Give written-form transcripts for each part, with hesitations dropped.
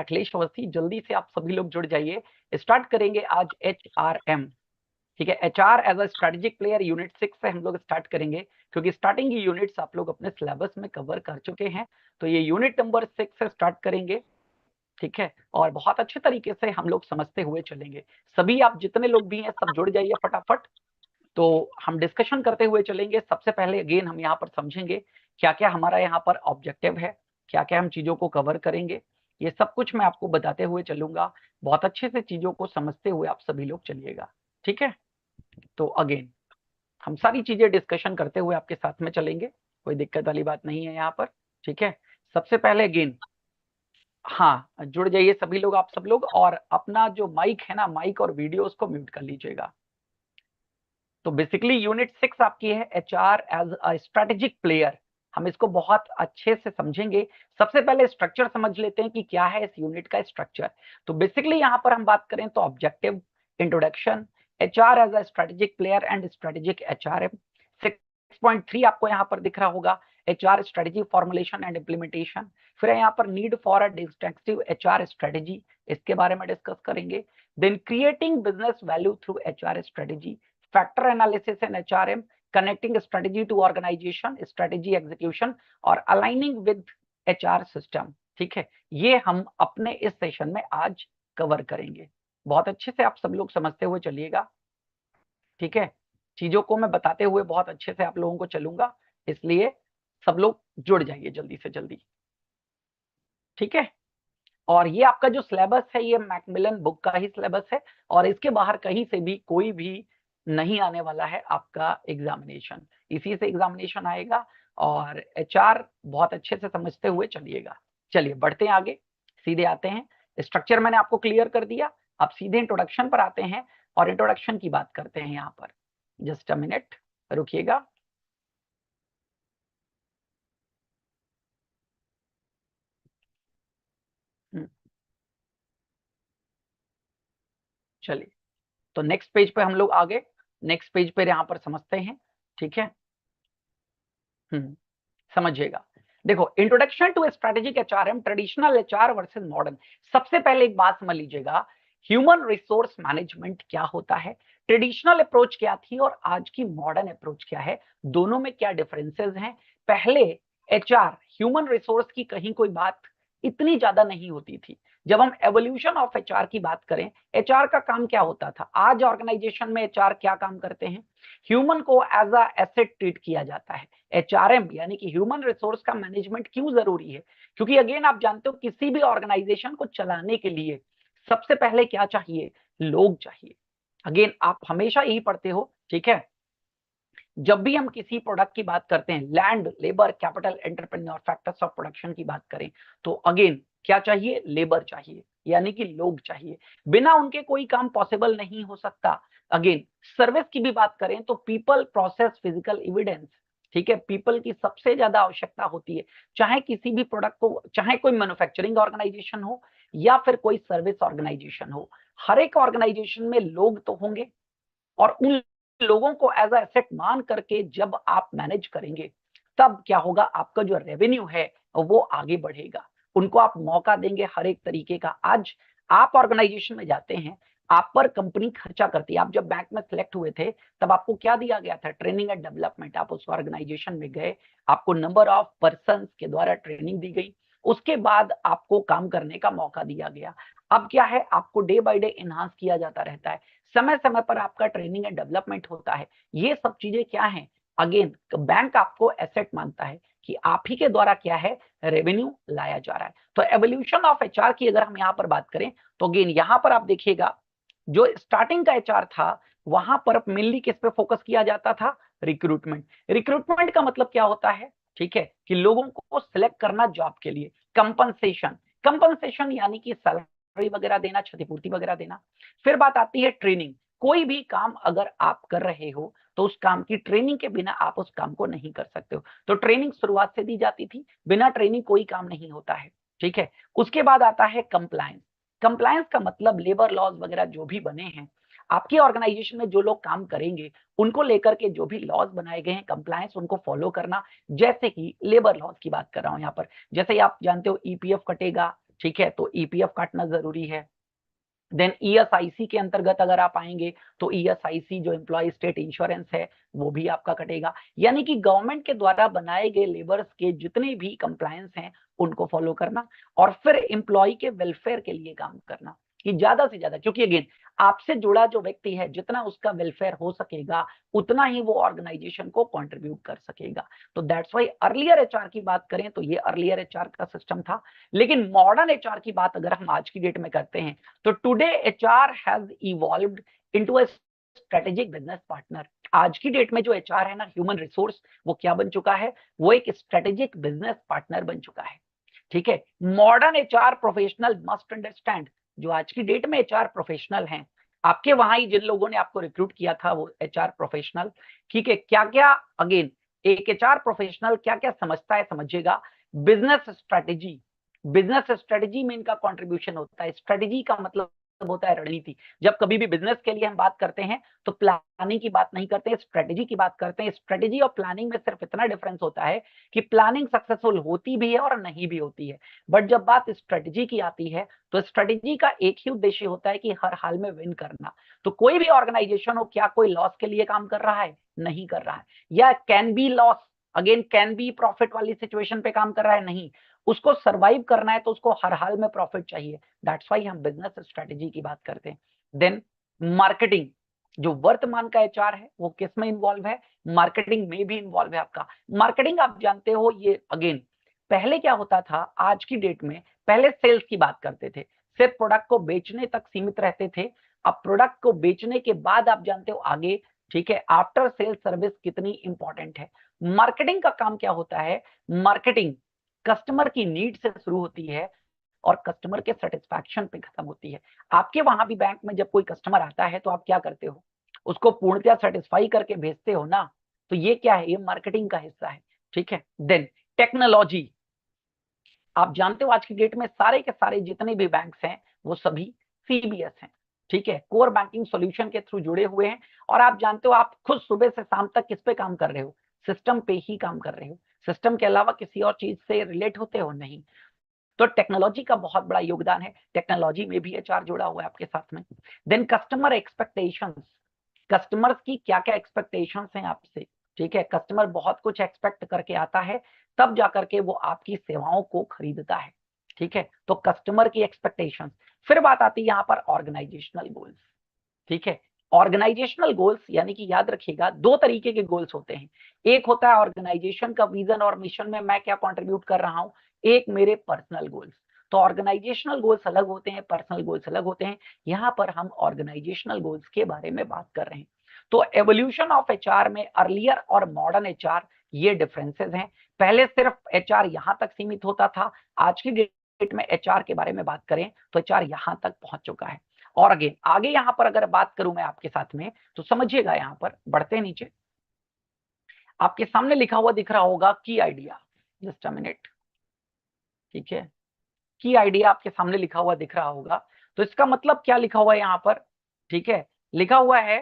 अखिलेश अवस्थी, जल्दी से आप सभी लोग जुड़ जाइए। स्टार्ट करेंगे आज HRM। ठीक है, HR as a strategic player unit 6 से हम लोग स्टार्ट करेंगे, क्योंकि स्टार्टिंग की यूनिट्स आप लोग अपने सिलेबस में कवर कर चुके हैं। तो ये यूनिट नंबर 6 से स्टार्ट करेंगे। ठीक है, और बहुत अच्छे तरीके से हम लोग समझते हुए चलेंगे। सभी आप जितने लोग भी हैं सब जुड़ जाइए फटाफट। तो हम डिस्कशन करते हुए चलेंगे। सबसे पहले अगेन हम यहाँ पर समझेंगे क्या क्या हमारा यहाँ पर ऑब्जेक्टिव है, क्या क्या हम चीजों को कवर करेंगे। ये सब कुछ मैं आपको बताते हुए चलूंगा। बहुत अच्छे से चीजों को समझते हुए आप सभी लोग चलिएगा। ठीक है, तो अगेन हम सारी चीजें डिस्कशन करते हुए आपके साथ में चलेंगे। कोई दिक्कत वाली बात नहीं है यहाँ पर। ठीक है, सबसे पहले अगेन हाँ, जुड़ जाइए सभी लोग, आप सब लोग, और अपना जो माइक है ना, माइक और वीडियो उसको म्यूट कर लीजिएगा। तो बेसिकली यूनिट 6 आपकी है HR as a strategic player. हम इसको बहुत अच्छे से समझेंगे। सबसे पहले स्ट्रक्चर समझ लेते हैं कि क्या है इस यूनिट का स्ट्रक्चर। तो बेसिकली यहाँ पर हम बात करें तो objective, introduction, HR as a strategic player and strategic HRM। 6.3 आपको यहाँ पर दिख रहा होगा, HR strategy formulation and implementation. फिर यहाँ पर need for a destructive HR strategy, इसके बारे में डिस्कस करेंगे। Then creating business value through HR strategy, factor analysis and HRM, connecting strategy to organisation, strategy execution और अलाइनिंग विद HR सिस्टम। ठीक है, ये हम अपने इस सेशन में आज कवर करेंगे। बहुत अच्छे से आप सब लोग समझते हुए चलिएगा। ठीक है, चीजों को मैं बताते हुए बहुत अच्छे से आप लोगों को चलूंगा, इसलिए सब लोग जुड़ जाइए जल्दी से जल्दी। ठीक है, और ये आपका जो सिलेबस है ये मैकमिलन बुक का ही सिलेबस है, और इसके बाहर कहीं से भी कोई भी नहीं आने वाला है आपका एग्जामिनेशन। इसी से एग्जामिनेशन आएगा, और HR बहुत अच्छे से समझते हुए चलिएगा। चलिए बढ़ते हैं आगे, सीधे आते हैं। स्ट्रक्चर मैंने आपको क्लियर कर दिया, अब सीधे इंट्रोडक्शन पर आते हैं और इंट्रोडक्शन की बात करते हैं। यहाँ पर जस्ट अ मिनट रुकिएगा। चलिए, तो नेक्स्ट पेज पे हम लोग आगे, नेक्स्ट पेज पे यहाँ पर समझते हैं। ठीक है, समझिएगा। देखो, introduction to strategic HRM, traditional HR versus modern. सबसे पहले एक बात समझ लीजिएगा, ह्यूमन रिसोर्स मैनेजमेंट क्या होता है, ट्रेडिशनल अप्रोच क्या थी और आज की मॉडर्न अप्रोच क्या है, दोनों में क्या डिफरेंसेस हैं। पहले HR ह्यूमन रिसोर्स की कहीं कोई बात इतनी ज्यादा नहीं होती थी। जब हम एवोल्यूशन ऑफ HR की बात करें, HR का काम क्या होता था, आज ऑर्गेनाइजेशन में HR क्या काम करते हैं, ह्यूमन को एज अ एसेट ट्रीट किया जाता है। HRM यानी कि ह्यूमन रिसोर्स का मैनेजमेंट क्यों जरूरी है, क्योंकि अगेन आप जानते हो किसी भी ऑर्गेनाइजेशन को चलाने के लिए सबसे पहले क्या चाहिए, लोग चाहिए। अगेन आप हमेशा यही पढ़ते हो। ठीक है, जब भी हम किसी प्रोडक्ट की बात करते हैं, land, labour, capital, entrepreneur, factors of production की बात करें, तो अगेन क्या चाहिए, लेबर चाहिए, यानी कि लोग चाहिए। बिना उनके कोई काम पॉसिबल नहीं हो सकता। अगेन सर्विस की भी बात करें तो पीपल, प्रोसेस, फिजिकल एविडेंस। ठीक है, पीपल की सबसे ज्यादा आवश्यकता होती है, चाहे किसी भी प्रोडक्ट को, चाहे कोई मैन्युफैक्चरिंग ऑर्गेनाइजेशन हो या फिर कोई सर्विस ऑर्गेनाइजेशन हो, हर एक ऑर्गेनाइजेशन में लोग तो होंगे, और उन लोगों को एज अ एसेट मान करके जब आप मैनेज करेंगे, तब क्या होगा, आपका जो रेवेन्यू है वो आगे बढ़ेगा। उनको आप मौका देंगे हर एक तरीके का। आज आप ऑर्गेनाइजेशन में जाते हैं, आप पर कंपनी खर्चा करती है। आप जब बैंक में सिलेक्ट हुए थे तब आपको क्या दिया गया था, ट्रेनिंग एंड डेवलपमेंट। आप उस ऑर्गेनाइजेशन में गए, आपको नंबर ऑफ पर्सन के द्वारा ट्रेनिंग दी गई, उसके बाद आपको काम करने का मौका दिया गया। अब क्या है, आपको डे बाय डे एनहांस किया जाता रहता है, समय समय पर आपका ट्रेनिंग एंड डेवलपमेंट होता है। ये सब चीजें क्या है, अगेन बैंक आपको एसेट मानता है कि आप ही के द्वारा क्या है, रेवेन्यू लाया जा रहा है। तो एवोल्यूशन ऑफ HR की अगर हम यहाँ पर बात करें तो अगेन यहाँ पर आप देखिएगा, जो स्टार्टिंग का HR था वहां पर मेनली किस पे फोकस किया जाता था, रिक्रूटमेंट। रिक्रूटमेंट का मतलब क्या होता है, ठीक है, कि लोगों को सिलेक्ट करना जॉब के लिए। कंपनसेशन, कंपनसेशन यानी कि सैलरी वगैरह देना, क्षतिपूर्ति वगैरह देना। फिर बात आती है ट्रेनिंग। कोई भी काम अगर आप कर रहे हो तो उस काम की ट्रेनिंग के बिना आप उस काम को नहीं कर सकते हो, तो ट्रेनिंग शुरुआत से दी जाती थी, बिना ट्रेनिंग कोई काम नहीं होता है। ठीक है, उसके बाद आता है कंप्लायंस। कंप्लायंस का मतलब लेबर लॉज वगैरह जो भी बने हैं, आपकी ऑर्गेनाइजेशन में जो लोग काम करेंगे उनको लेकर के जो भी लॉज बनाए गए हैं, कंप्लायंस उनको फॉलो करना। जैसे कि लेबर लॉज की बात कर रहा हूं यहाँ पर, जैसे आप जानते हो EPF कटेगा, ठीक है, तो ईपीएफ काटना जरूरी है। देन ईएसआईसी के अंतर्गत अगर आप आएंगे तो ईएसआईसी जो एम्प्लॉय स्टेट इंश्योरेंस है वो भी आपका कटेगा। यानी कि गवर्नमेंट के द्वारा बनाए गए लेबर्स के जितने भी कंप्लायंस हैं उनको फॉलो करना, और फिर एम्प्लॉय के वेलफेयर के लिए काम करना कि ज्यादा से ज्यादा, क्योंकि अगेन आपसे जुड़ा जो व्यक्ति है जितना उसका वेलफेयर हो सकेगा उतना ही वो ऑर्गेनाइजेशन को कंट्रीब्यूट कर सकेगा। तो दैट्स वाई अर्लियर एचआर की बात करें तो ये अर्लियर एचआर का सिस्टम था। लेकिन मॉडर्न एचआर की बात अगर हम आज की डेट में करते हैं तो today HR has evolved into a strategic business partner. आज की डेट में जो एचआर है ना, ह्यूमन रिसोर्स, वो क्या बन चुका है, वो एक स्ट्रेटेजिक बिजनेस पार्टनर बन चुका है। ठीक है, modern HR professional must understand, जो आज की डेट में एचआर प्रोफेशनल हैं, आपके वहां ही जिन लोगों ने आपको रिक्रूट किया था वो एचआर प्रोफेशनल, ठीक है, क्या क्या, अगेन एक एचआर प्रोफेशनल क्या क्या समझता है समझिएगा। बिजनेस स्ट्रेटेजी, बिजनेस स्ट्रेटेजी में इनका कंट्रीब्यूशन होता है। स्ट्रेटेजी का मतलब होता है रणनीति। जब कभी भी बिजनेस के लिए हम बात करते हैं तो प्लानिंग की बात नहीं करते, स्ट्रेटेजी की बात करते हैं। स्ट्रेटेजी और प्लानिंग में सिर्फ इतना डिफरेंस होता है कि प्लानिंग सक्सेसफुल होती भी है और नहीं भी होती है, बट जब बात स्ट्रेटेजी की आती है तो स्ट्रेटेजी का एक ही उद्देश्य होता है कि हर हाल में विन करना। तो कोई भी ऑर्गेनाइजेशन हो, क्या कोई लॉस के लिए काम कर रहा है, नहीं कर रहा है, या can be loss, again can be profit वाली सिचुएशन पे काम कर रहा है, नहीं, उसको सरवाइव करना है तो उसको हर हाल में प्रॉफिट चाहिए। दैट्स वाई हम बिजनेस स्ट्रेटेजी की बात करते हैं। देन मार्केटिंग, जो वर्तमान का एचआर है वो किस में इन्वॉल्व है, मार्केटिंग में भी इन्वॉल्व है आपका। मार्केटिंग आप जानते हो, ये अगेन पहले क्या होता था, आज की डेट में पहले सेल्स की बात करते थे, सिर्फ प्रोडक्ट को बेचने तक सीमित रहते थे। अब प्रोडक्ट को बेचने के बाद आप जानते हो आगे, ठीक है, आफ्टर सेल्स सर्विस कितनी इंपॉर्टेंट है। मार्केटिंग का काम क्या होता है, मार्केटिंग कस्टमर की नीड से शुरू होती है और कस्टमर के सेटिस्फैक्शन पे खत्म होती है। आपके वहां भी बैंक में जब कोई कस्टमर आता है तो आप क्या करते हो, उसको पूर्णतया सेटिस्फाई करके भेजते हो ना, तो ये क्या है, ये मार्केटिंग का हिस्सा है। ठीक है, देन टेक्नोलॉजी, आप जानते हो आज की डेट में सारे के सारे जितने भी बैंक्स हैं वो सभी सीबीएस हैं। ठीक है, कोर बैंकिंग सॉल्यूशन के थ्रू जुड़े हुए हैं, और आप जानते हो आप खुद सुबह से शाम तक किस पे काम कर रहे हो, सिस्टम पे ही काम कर रहे हो। सिस्टम के अलावा किसी और चीज से रिलेट होते हो नहीं। तो टेक्नोलॉजी का बहुत बड़ा योगदान है, टेक्नोलॉजी में भी एचआर जुड़ा हुआ है आपके साथ में। देन कस्टमर एक्सपेक्टेशंस, कस्टमर्स की क्या क्या एक्सपेक्टेशंस हैं आपसे। ठीक है, कस्टमर बहुत कुछ एक्सपेक्ट करके आता है, तब जाकर के वो आपकी सेवाओं को खरीदता है। ठीक है, तो कस्टमर की एक्सपेक्टेशंस। फिर बात आती है यहाँ पर ऑर्गेनाइजेशनल गोल्स। ठीक है, ऑर्गेनाइजेशनल गोल्स यानी कि याद रखिएगा दो तरीके के गोल्स होते हैं। एक होता है ऑर्गेनाइजेशन का विजन और मिशन में मैं क्या कंट्रीब्यूट कर रहा हूं, एक मेरे पर्सनल गोल्स। तो ऑर्गेनाइजेशनल गोल्स अलग होते हैं, पर्सनल गोल्स अलग होते हैं। यहां पर हम ऑर्गेनाइजेशनल गोल्स के बारे में बात कर रहे हैं। तो एवोल्यूशन ऑफ एचआर में अर्लियर और मॉडर्न एचआर ये डिफरेंसेस हैं। पहले सिर्फ एचआर यहां तक सीमित होता था, आज की डेट में एचआर के बारे में बात करें तो एचआर यहां तक पहुंच चुका है। और अगेन आगे यहां पर अगर बात करूं मैं आपके साथ में तो समझिएगा, यहां पर बढ़ते नीचे आपके सामने लिखा हुआ दिख रहा होगा की आइडिया, जस्ट अ मिनट। ठीक है, की आइडिया आपके सामने लिखा हुआ दिख रहा होगा, तो इसका मतलब क्या लिखा हुआ है यहां पर, ठीक है, लिखा हुआ है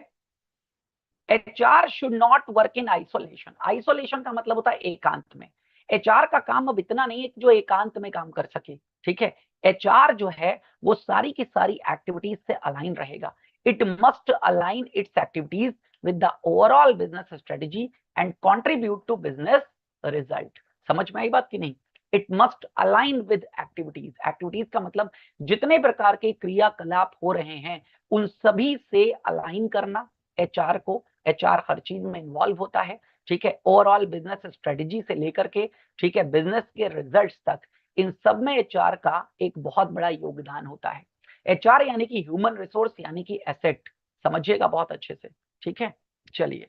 HR should not work in isolation. Isolation का मतलब होता है एकांत में। एचआर का काम अब इतना नहीं है कि जो एकांत में काम कर सके। ठीक है, एचआर जो है वो सारी की सारी एक्टिविटीज से अलाइन रहेगा। It must align its activities with the overall business strategy and contribute to business result. समझ में आई बात की नहीं, it must align with activities. Activities का मतलब जितने प्रकार के क्रियाकलाप हो रहे हैं उन सभी से अलाइन करना एचआर को। एचआर हर चीज में इन्वॉल्व होता है। ठीक है, ओवरऑल बिजनेस स्ट्रेटेजी से लेकर के, ठीक है, बिजनेस के रिजल्ट्स तक, इन सब में एचआर का एक बहुत बड़ा योगदान होता है। एचआर यानी कि ह्यूमन रिसोर्स यानी कि एसेट, समझिएगा बहुत अच्छे से। ठीक है, चलिए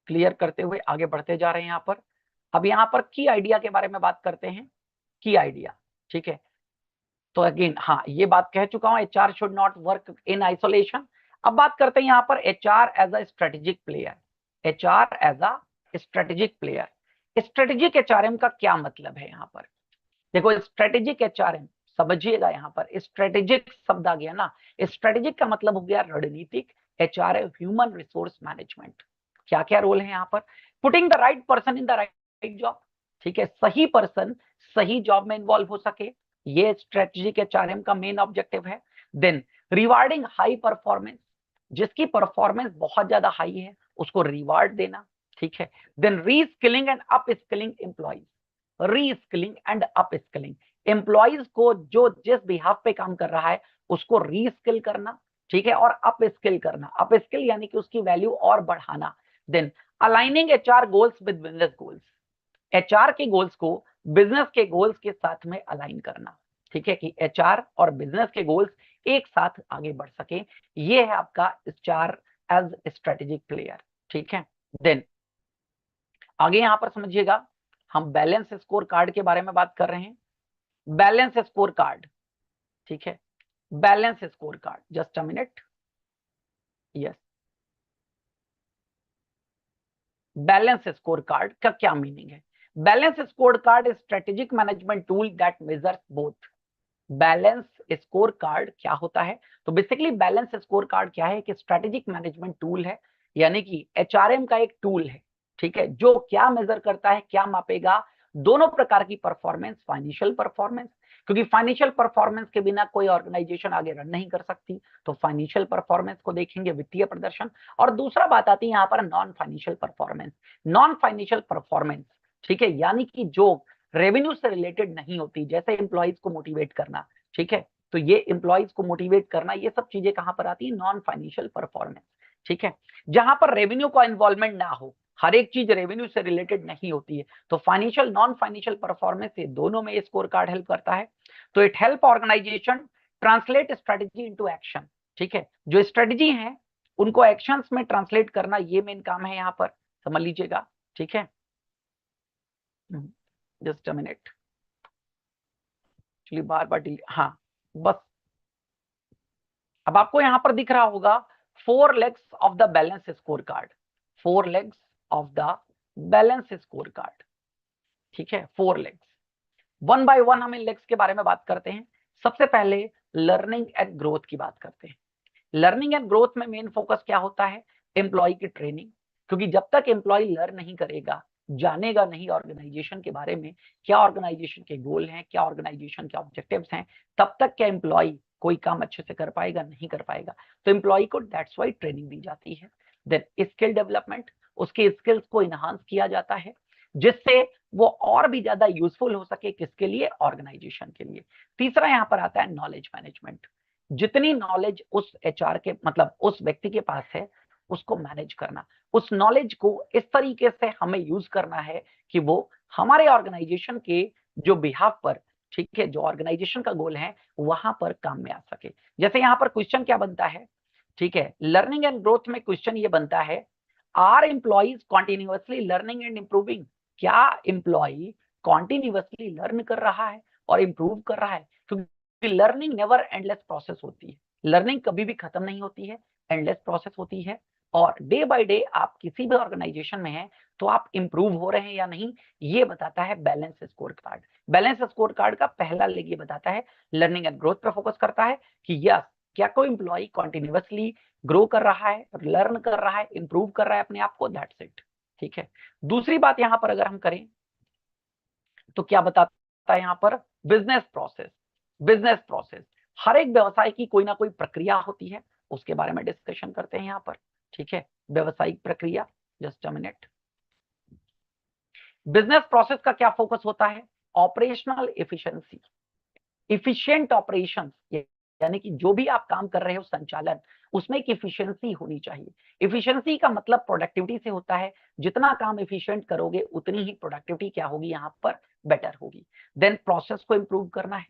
क्लियर करते हुए आगे बढ़ते जा रहे हैं। यहाँ पर अब यहाँ पर की आइडिया के बारे में बात करते हैं। की आइडिया, ठीक है, तो अगेन हाँ ये बात कह चुका हूं, HR should not work in isolation. अब बात करते हैं यहाँ पर HR as a strategic player. HR as a strategic player, strategic HRM का क्या मतलब है यहाँ पर, देखो स्ट्रेटेजिक एचआरएम समझिएगा। यहाँ पर स्ट्रेटेजिक शब्द आ गया ना, स्ट्रेटेजिक का मतलब हो गया रणनीतिक, एचआरएम ह्यूमन रिसोर्स मैनेजमेंट। क्या क्या रोल है यहाँ पर, putting the right person in the right job. ठीक है, सही पर्सन सही जॉब में इन्वॉल्व हो सके, ये स्ट्रेटेजिक एचआरएम का मेन ऑब्जेक्टिव है। देन रिवार्डिंग हाई परफॉर्मेंस, जिसकी परफॉर्मेंस बहुत ज्यादा हाई है उसको रिवार्ड देना, ठीक है। Then reskilling and upskilling employees, reskilling and upskilling, employees को जो जिस बिहाफ पे काम कर रहा है उसको रीस्किल करना, ठीक है, और अप स्किल करना, अप स्किल यानी कि उसकी वैल्यू और बढ़ाना। Then aligning HR goals with business goals, HR के गोल्स को बिजनेस के गोल्स के साथ में अलाइन करना, ठीक है, कि एचआर और बिजनेस के गोल्स एक साथ आगे बढ़ सके। ये है आपका एचआर एज स्ट्रेटेजिक प्लेयर, ठीक है। देन आगे यहां पर समझिएगा, हम बैलेंस स्कोर कार्ड के बारे में बात कर रहे हैं। बैलेंस स्कोर कार्ड, ठीक है, balance score card, just a minute, yes. Balance score card का क्या मीनिंग है? Balance score card strategic management tool that measures both. Balance score card क्या होता है? तो बेसिकली बैलेंस स्कोर कार्ड क्या है? कि स्ट्रेटेजिक मैनेजमेंट टूल है, यानी कि एचआरएम का एक टूल है, ठीक है, जो क्या मेजर करता है, क्या मापेगा? दोनों प्रकार की परफॉर्मेंस, फाइनेंशियल परफॉर्मेंस, क्योंकि फाइनेंशियल परफॉर्मेंस के बिना कोई ऑर्गेनाइजेशन आगे रन नहीं कर सकती, तो फाइनेंशियल परफॉर्मेंस को देखेंगे, वित्तीय प्रदर्शन। और दूसरा बात आती है यहाँ पर non financial performance. Non financial performance, ठीक है, यानी कि जो रेवेन्यू से रिलेटेड नहीं होती, जैसे एम्प्लॉइज को मोटिवेट करना, ठीक है, तो ये एम्प्लॉइज को मोटिवेट करना, ये सब चीजें कहां पर आती है? नॉन फाइनेंशियल परफॉर्मेंस, ठीक है, जहां पर रेवेन्यू का इन्वॉल्वमेंट ना हो, हर एक चीज रेवेन्यू से रिलेटेड नहीं होती है। तो फाइनेंशियल, नॉन फाइनेंशियल परफॉर्मेंस, ये दोनों में स्कोर कार्ड हेल्प करता है। तो it help organisation translate strategy into action, ठीक है, जो स्ट्रेटेजी है उनको एक्शंस में ट्रांसलेट करना, ये मेन काम है यहाँ पर, समझ लीजिएगा, ठीक है। जस्ट अ मिनट, एक्चुअली बार बार हाँ, बस अब आपको यहां पर दिख रहा होगा 4 legs of the balance score card, 4 legs of the balance score card, ठीक है, 4 लेग्स। वन बाय वन हम इन लेग्स के बारे में बात करते हैं। सबसे पहले लर्निंग एंड ग्रोथ की बात करते हैं। लर्निंग एंड ग्रोथ में मेन फोकस क्या होता है? एम्प्लॉय की ट्रेनिंग, क्योंकि जब तक एम्प्लॉय लर्न नहीं करेगा, जानेगा नहीं ऑर्गेनाइजेशन के बारे में, क्या ऑर्गेनाइजेशन के गोल हैं, क्या ऑर्गेनाइजेशन के ऑब्जेक्टिव्स हैं, तब तक क्या एम्प्लॉय कोई काम अच्छे से कर पाएगा? नहीं कर पाएगा। तो एम्प्लॉय को दैट्स वाई ट्रेनिंग दी जाती है। देन स्किल डेवलपमेंट, उसके स्किल्स को इनहांस किया जाता है, जिससे वो और भी ज्यादा यूजफुल हो सके, किसके लिए? ऑर्गेनाइजेशन के लिए। तीसरा यहाँ पर आता है नॉलेज मैनेजमेंट, जितनी नॉलेज उस एचआर के मतलब उस व्यक्ति के पास है उसको मैनेज करना, उस नॉलेज को इस तरीके से हमें यूज करना है कि वो हमारे ऑर्गेनाइजेशन के जो बिहाफ पर, ठीक है, जो ऑर्गेनाइजेशन का गोल है वहां पर काम में आ सके। जैसे यहाँ पर क्वेश्चन क्या बनता है, ठीक है, लर्निंग एंड ग्रोथ में क्वेश्चन ये बनता है, are employees continuously learning and improving? क्या एम्प्लॉय कॉन्टिन्यूअसली लर्न कर रहा है और इंप्रूव कर रहा है? क्योंकि लर्निंग नेवर एंडलेस प्रोसेस होती है, लर्निंग कभी भी खत्म नहीं होती है, एंडलेस प्रोसेस होती है। और डे बाय डे आप किसी भी ऑर्गेनाइजेशन में हैं तो आप इंप्रूव हो रहे हैं या नहीं, ये बताता है balance score card. Balance score card का पहला लेग ये बताता है, लर्निंग एंड ग्रोथ पे फोकस करता है कि यस, क्या कोई एम्प्लॉय कॉन्टिन्यूअसली ग्रो कर रहा है, लर्न कर रहा है, इंप्रूव कर रहा है अपने आप को, दैट्स इट, ठीक है। दूसरी बात यहां पर अगर हम करें तो क्या बताता है यहां पर? Business process. बिजनेस प्रोसेस, हर एक व्यवसाय की कोई ना कोई प्रक्रिया होती है, उसके बारे में डिस्कशन करते हैं यहां पर, ठीक है, व्यवसायिक प्रक्रिया। Just a minute, business process का क्या फोकस होता है? ऑपरेशनल एफिशिएंसी, इफिशिएंट ऑपरेशन, यानी कि जो भी आप काम कर रहे हो संचालन, उसमें एक इफिशियंसी होनी चाहिए। इफिशियंसी का मतलब प्रोडक्टिविटी से होता है, जितना काम इफिशिएंट करोगे उतनी ही प्रोडक्टिविटी क्या होगी? यहां पर बेटर होगी। देन प्रोसेस को इंप्रूव करना है,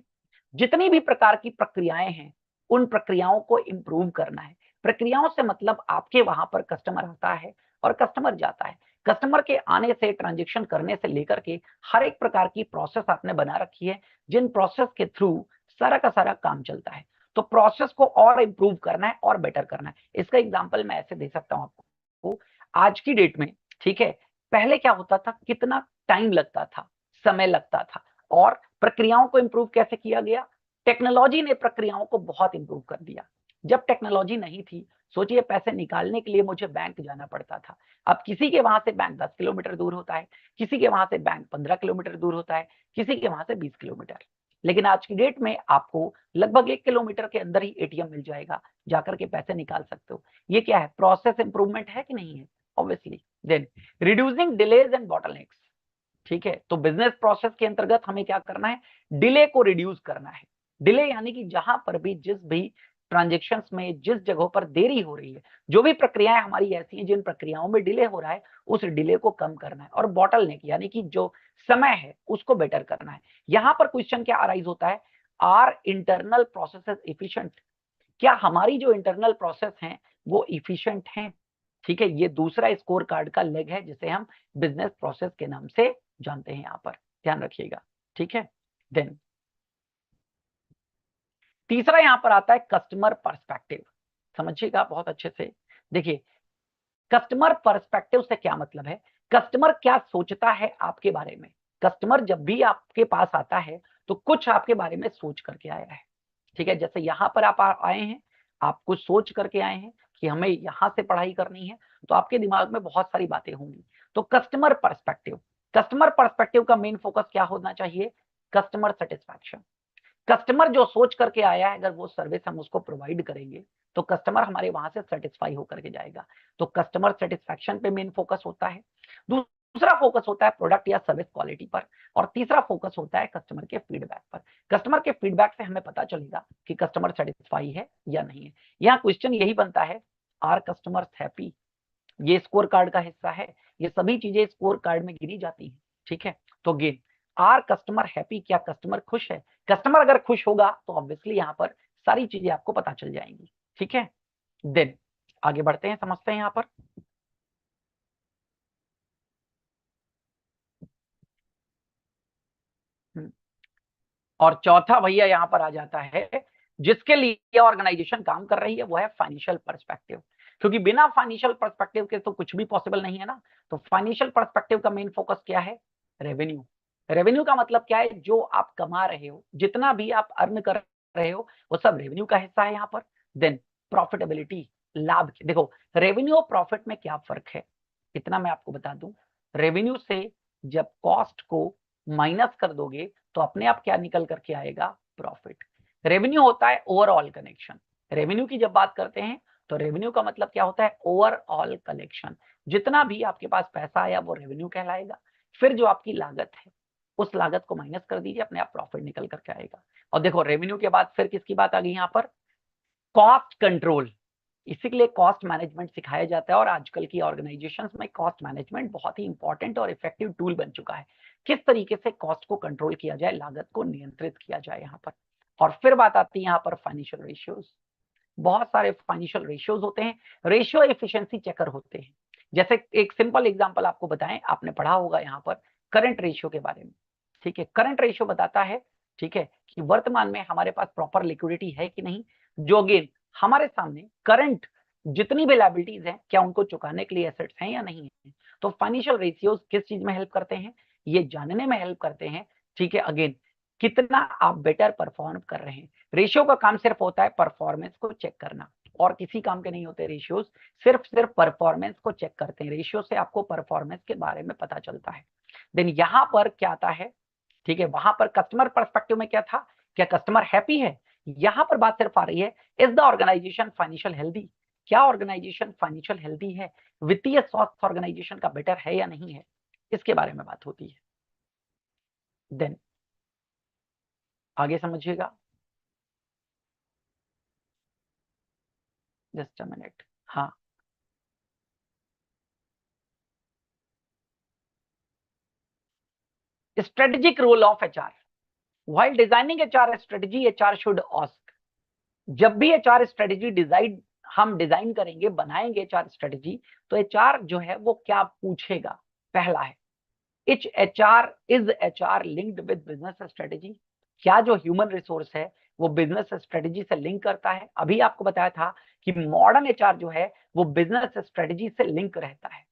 जितनी भी प्रकार की प्रक्रियाएं हैं उन प्रक्रियाओं को इंप्रूव करना है। प्रक्रियाओं से मतलब आपके वहां पर कस्टमर आता है और कस्टमर जाता है, कस्टमर के आने से, ट्रांजेक्शन करने से लेकर के हर एक प्रकार की प्रोसेस आपने बना रखी है, जिन प्रोसेस के थ्रू सारा का सारा काम चलता है। तो प्रोसेस को और इंप्रूव करना है और बेटर करना है। इसका एग्जांपल मैं ऐसे दे सकता हूं आपको, आज की डेट में, ठीक है, पहले क्या होता था, कितना टाइम लगता था, समय लगता था, और प्रक्रियाओं को इंप्रूव कैसे किया गया? टेक्नोलॉजी ने प्रक्रियाओं को बहुत इंप्रूव कर दिया। जब टेक्नोलॉजी नहीं थी, सोचिए पैसे निकालने के लिए मुझे बैंक जाना पड़ता था। अब किसी के वहां से बैंक 10 किलोमीटर दूर होता है, किसी के वहां से बैंक 15 किलोमीटर दूर होता है, किसी के वहां से 20 किलोमीटर। लेकिन आज की डेट में आपको लगभग 1 किलोमीटर के अंदर ही एटीएम मिल जाएगा, जाकर के पैसे निकाल सकते हो। ये क्या है, प्रोसेस इंप्रूवमेंट है कि नहीं है? Obviously. Then reducing delays and bottlenecks. ठीक है, तो बिजनेस प्रोसेस के अंतर्गत हमें क्या करना है, डिले को रिड्यूस करना है। डिले यानी कि जहां पर भी जिस भी ट्रांजेक्शन्स में जिस जगहों पर देरी हो रही है, जो भी प्रक्रियाएं हमारी ऐसी हैं जिन प्रक्रियाओं में डिले हो रहा है, उस डिले को कम करना है। और बॉटलनेक यानी कि जो समय है उसको बेटर करना है। यहां पर क्वेश्चन क्या अराइज होता है, आर इंटरनल प्रोसेसेस इफिशिएंट? क्या हमारी जो इंटरनल प्रोसेस हैं वो इफिशिएंट हैं? ठीक है, ये दूसरा स्कोर कार्ड का लेग है जिसे हम बिजनेस प्रोसेस के नाम से जानते हैं। यहां पर ध्यान रखिएगा। ठीक है, देन तीसरा यहां पर आता है कस्टमर पर्सपेक्टिव। समझिएगा बहुत अच्छे से। देखिए, कस्टमर पर्सपेक्टिव से क्या मतलब है, कस्टमर क्या सोचता है आपके बारे में। कस्टमर जब भी आपके पास आता है तो कुछ आपके बारे में सोच करके आया है। ठीक है, जैसे यहां पर आप आए हैं, आप कुछ सोच करके आए हैं कि हमें यहां से पढ़ाई करनी है, तो आपके दिमाग में बहुत सारी बातें होंगी। तो कस्टमर पर्सपेक्टिव, कस्टमर पर्सपेक्टिव का मेन फोकस क्या होना चाहिए, कस्टमर सेटिस्फैक्शन। कस्टमर जो सोच करके आया है, अगर वो सर्विस हम उसको प्रोवाइड करेंगे तो कस्टमर हमारे वहां से सेटिस्फाई होकर के जाएगा। तो कस्टमर सेटिस्फैक्शन पे मेन फोकस होता है। दूसरा फोकस होता है प्रोडक्ट या सर्विस क्वालिटी पर, और तीसरा फोकस होता है कस्टमर के फीडबैक पर। कस्टमर के फीडबैक से हमें पता चलेगा कि कस्टमर सेटिस्फाई है या नहीं है। यहाँ क्वेश्चन यही बनता है, आर कस्टमर्स हैप्पी? ये स्कोर कार्ड का हिस्सा है, ये सभी चीजें स्कोर कार्ड में गिनी जाती हैं। ठीक है, तो गेन आर कस्टमर हैप्पी, क्या कस्टमर खुश है? कस्टमर अगर खुश होगा तो ऑब्वियसली यहाँ पर सारी चीजें आपको पता चल जाएंगी। ठीक है, देन आगे बढ़ते हैं, समझते हैं यहाँ पर। और चौथा भैया यहाँ पर आ जाता है, जिसके लिए ऑर्गेनाइजेशन काम कर रही है, वो है फाइनेंशियल पर्सपेक्टिव। क्योंकि बिना फाइनेंशियल पर्सपेक्टिव के तो कुछ भी पॉसिबल नहीं है ना। तो फाइनेंशियल पर्सपेक्टिव का मेन फोकस क्या है, रेवेन्यू। रेवेन्यू का मतलब क्या है, जो आप कमा रहे हो, जितना भी आप अर्न कर रहे हो, वो सब रेवेन्यू का हिस्सा है यहाँ पर। देन प्रॉफिटेबिलिटी, लाभ। देखो, रेवेन्यू और प्रॉफिट में क्या फर्क है, इतना मैं आपको बता दूं। रेवेन्यू से जब कॉस्ट को माइनस कर दोगे तो अपने आप क्या निकल करके आएगा, प्रॉफिट। रेवेन्यू होता है ओवरऑल कनेक्शन। रेवेन्यू की जब बात करते हैं तो रेवेन्यू का मतलब क्या होता है, ओवरऑल कलेक्शन। जितना भी आपके पास पैसा आया वो रेवेन्यू कहलाएगा। फिर जो आपकी लागत है, उस लागत को माइनस कर दीजिए, अपने आप प्रॉफिट निकल करके आएगा। और देखो, रेवेन्यू के बाद फिर किसकी बात आ गई यहाँ पर, कॉस्ट कंट्रोल। इसी के लिए कॉस्ट मैनेजमेंट सिखाया जाता है, और आजकल की ऑर्गेनाइजेशंस में कॉस्ट मैनेजमेंट बहुत ही इंपॉर्टेंट और इफेक्टिव टूल बन चुका है। किस तरीके से कॉस्ट को कंट्रोल किया जाए, लागत को नियंत्रित किया जाए यहाँ पर। और फिर बात आती है यहाँ पर फाइनेंशियल रेशियोज। बहुत सारे फाइनेंशियल रेशियोज होते हैं, रेशियो एफिशिएंसी चेकर होते हैं। जैसे एक सिंपल एग्जांपल आपको बताएं, आपने पढ़ा होगा यहाँ पर करंट रेशियो के बारे में। ठीक है, करंट रेशियो बताता है, ठीक है, कि वर्तमान में हमारे पास प्रॉपर लिक्विडिटी है कि नहीं, जो अगेन हमारे सामने करंट जितनी भी लायबिलिटीज हैं, क्या उनको चुकाने के लिए एसेट्स हैं या नहीं है। तो फाइनेंशियल रेशियोज किस चीज में हेल्प करते हैं, ये जानने में हेल्प करते हैं, ठीक है, अगेन कितना आप बेटर परफॉर्म कर रहे हैं। रेशियो का काम सिर्फ होता है परफॉर्मेंस को चेक करना, और किसी काम के नहीं होते रेशियोज, सिर्फ परफॉर्मेंस को चेक करते हैं। रेशियो से आपको परफॉर्मेंस के बारे में पता चलता है। देन यहां पर क्या आता है, ठीक है, वहां पर कस्टमर पर्सपेक्टिव में क्या था, क्या कस्टमर हैप्पी है। यहां पर बात सिर्फ आ रही है, is the organisation financial healthy? क्या ऑर्गेनाइजेशन फाइनेंशियल हेल्दी है, वित्तीय स्वास्थ्य ऑर्गेनाइजेशन का बेटर है या नहीं है, इसके बारे में बात होती है। देन आगे समझिएगा, जस्ट अ मिनट। हाँ, strategic role of HR while designing HR strategy, HR should ask। जब भी HR स्ट्रेटेजी डिजाइन हम डिजाइन करेंगे, बनाएंगे HR स्ट्रेटेजी, तो HR जो है वो क्या पूछेगा, पहला है, etch HR is HR linked with business strategy? क्या जो ह्यूमन रिसोर्स है वो बिजनेस स्ट्रेटेजी से लिंक करता है? अभी आपको बताया था कि मॉडर्न HR जो है वो बिजनेस स्ट्रेटेजी से लिंक रहता है,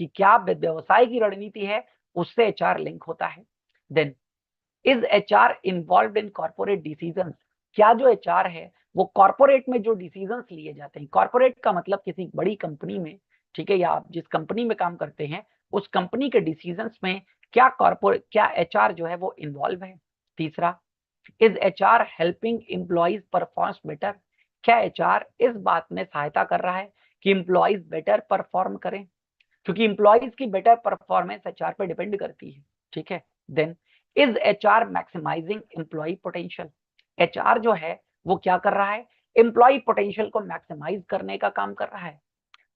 कि क्या व्यवसाय की रणनीति है उससे HR लिंक होता है। Then is HR involve in corporate decision? क्या जो HR है वो कॉर्पोरेट में जो डिसीजंस लिए जाते हैं, कॉर्पोरेट का मतलब किसी बड़ी कंपनी में, ठीक है, या आप जिस कंपनी में काम करते हैं उस कंपनी के डिसीजंस में क्या एचआर जो है वो इन्वॉल्व है। तीसरा, is HR helping employees perform better, क्या एचआर इस बात में सहायता कर रहा है कि एम्प्लॉइज बेटर परफॉर्म करें, क्योंकि एम्प्लॉइज की बेटर परफॉर्मेंस एचआर पे डिपेंड करती है, ठीक है। Then, is HR maximising employee potential, HR जो है वो क्या कर रहा है, एम्प्लॉय पोटेंशियल को मैक्सिमाइज करने का काम कर रहा है।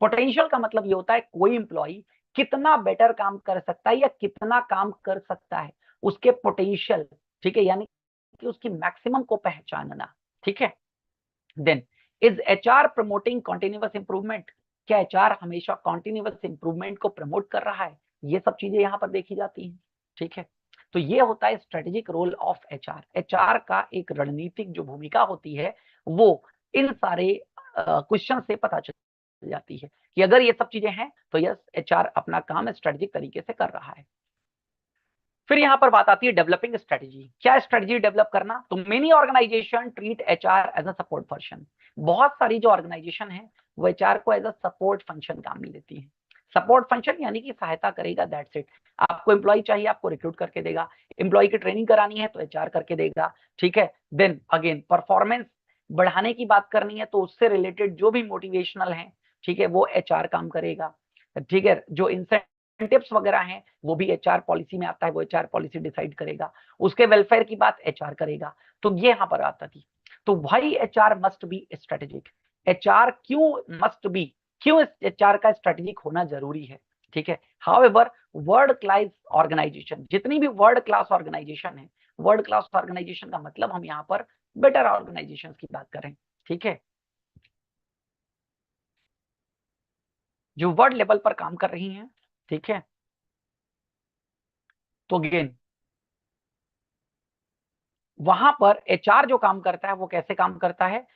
पोटेंशियल का मतलब ये होता है कोई एम्प्लॉय कितना बेटर काम कर सकता है या कितना काम कर सकता है, उसके पोटेंशियल, ठीक है, यानी कि उसकी मैक्सिमम को पहचानना, ठीक है। Then, is HR promoting continuous improvement, क्या एचआर हमेशा कॉन्टिन्यूअस इंप्रूवमेंट को प्रमोट कर रहा है, ये सब चीजें यहाँ पर देखी जाती हैं, ठीक है। तो ये होता है strategic role of HR. HR का एक रणनीतिक जो भूमिका होती है वो इन सारे क्वेश्चन से पता चल जाती है कि अगर ये सब चीजें हैं तो यस, एचआर अपना काम स्ट्रेटेजिक तरीके से कर रहा है। फिर यहां पर बात आती है डेवलपिंग स्ट्रेटेजी, क्या स्ट्रेटेजी डेवलप करना। तो many organisation treat HR as a support function, बहुत सारी जो ऑर्गेनाइजेशन है वो एचआर को एज अ सपोर्ट फंक्शन काम में लेती है। सपोर्ट फंक्शन यानी कि सहायता करेगा, दैट्स इट। आपको एम्प्लॉय चाहिए, आपको रिक्रूट करके देगा, एम्प्लॉय की ट्रेनिंग करानी है तो एचआर करके देगा, ठीक है। देन अगेन परफॉर्मेंस बढ़ाने की बात करनी है तो उससे रिलेटेड जो भी मोटिवेशनल है, ठीक है, वो एचआर काम करेगा, ठीक है। जो इंसेंटिव्स वगैरह हैं वो भी एचआर पॉलिसी में आता है, वो एचआर पॉलिसी डिसाइड करेगा, उसके वेलफेयर की बात एचआर करेगा। तो ये यहां पर आता थी। तो भाई HR must be strategic, HR क्यों मस्ट बी, क्यों एचआर का स्ट्रेटेजिक होना जरूरी है, ठीक है। हाउएवर वर्ल्ड क्लास ऑर्गेनाइजेशन, जितनी भी वर्ल्ड क्लास ऑर्गेनाइजेशन है, वर्ल्ड क्लास ऑर्गेनाइजेशन का मतलब हम यहाँ पर बेटर ऑर्गेनाइजेशन की बात करें, ठीक है, जो वर्ल्ड लेवल पर काम कर रही हैं, ठीक है। तो अगेन वहां पर एचआर जो काम करता है वो कैसे काम करता है,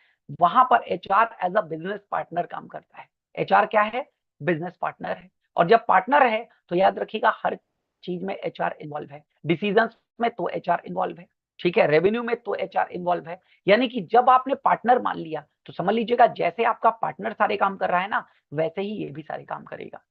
वहां पर HR as a business partner काम करता है। एचआर क्या है, बिजनेस पार्टनर है। और जब पार्टनर है तो याद रखिएगा हर चीज में एचआर इन्वॉल्व है, डिसीजंस में तो एचआर इन्वॉल्व है, ठीक है, रेवेन्यू में तो एचआर इन्वॉल्व है। यानी कि जब आपने पार्टनर मान लिया तो समझ लीजिएगा जैसे आपका पार्टनर सारे काम कर रहा है ना, वैसे ही ये भी सारे काम करेगा।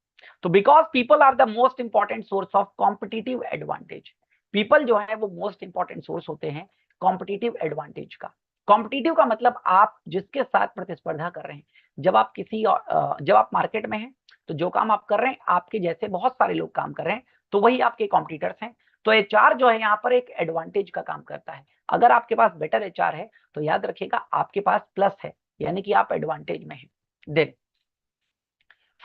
तो because people are the most important source of competitive advantage, people जो है वो मोस्ट इंपॉर्टेंट सोर्स होते हैं कॉम्पिटिटिव एडवांटेज का। कॉम्पिटिटिव का मतलब आप जिसके साथ प्रतिस्पर्धा कर रहे हैं, जब आप जब आप मार्केट में हैं तो जो काम आप कर रहे हैं आपके जैसे बहुत सारे लोग काम कर रहे हैं, तो वही आपके कॉम्पिटिटर्स हैं। तो एचआर जो है यहाँ पर एक एडवांटेज का काम करता है। अगर आपके पास बेटर एचआर है तो याद रखिएगा आपके पास प्लस है, यानी कि आप एडवांटेज में हैं। देन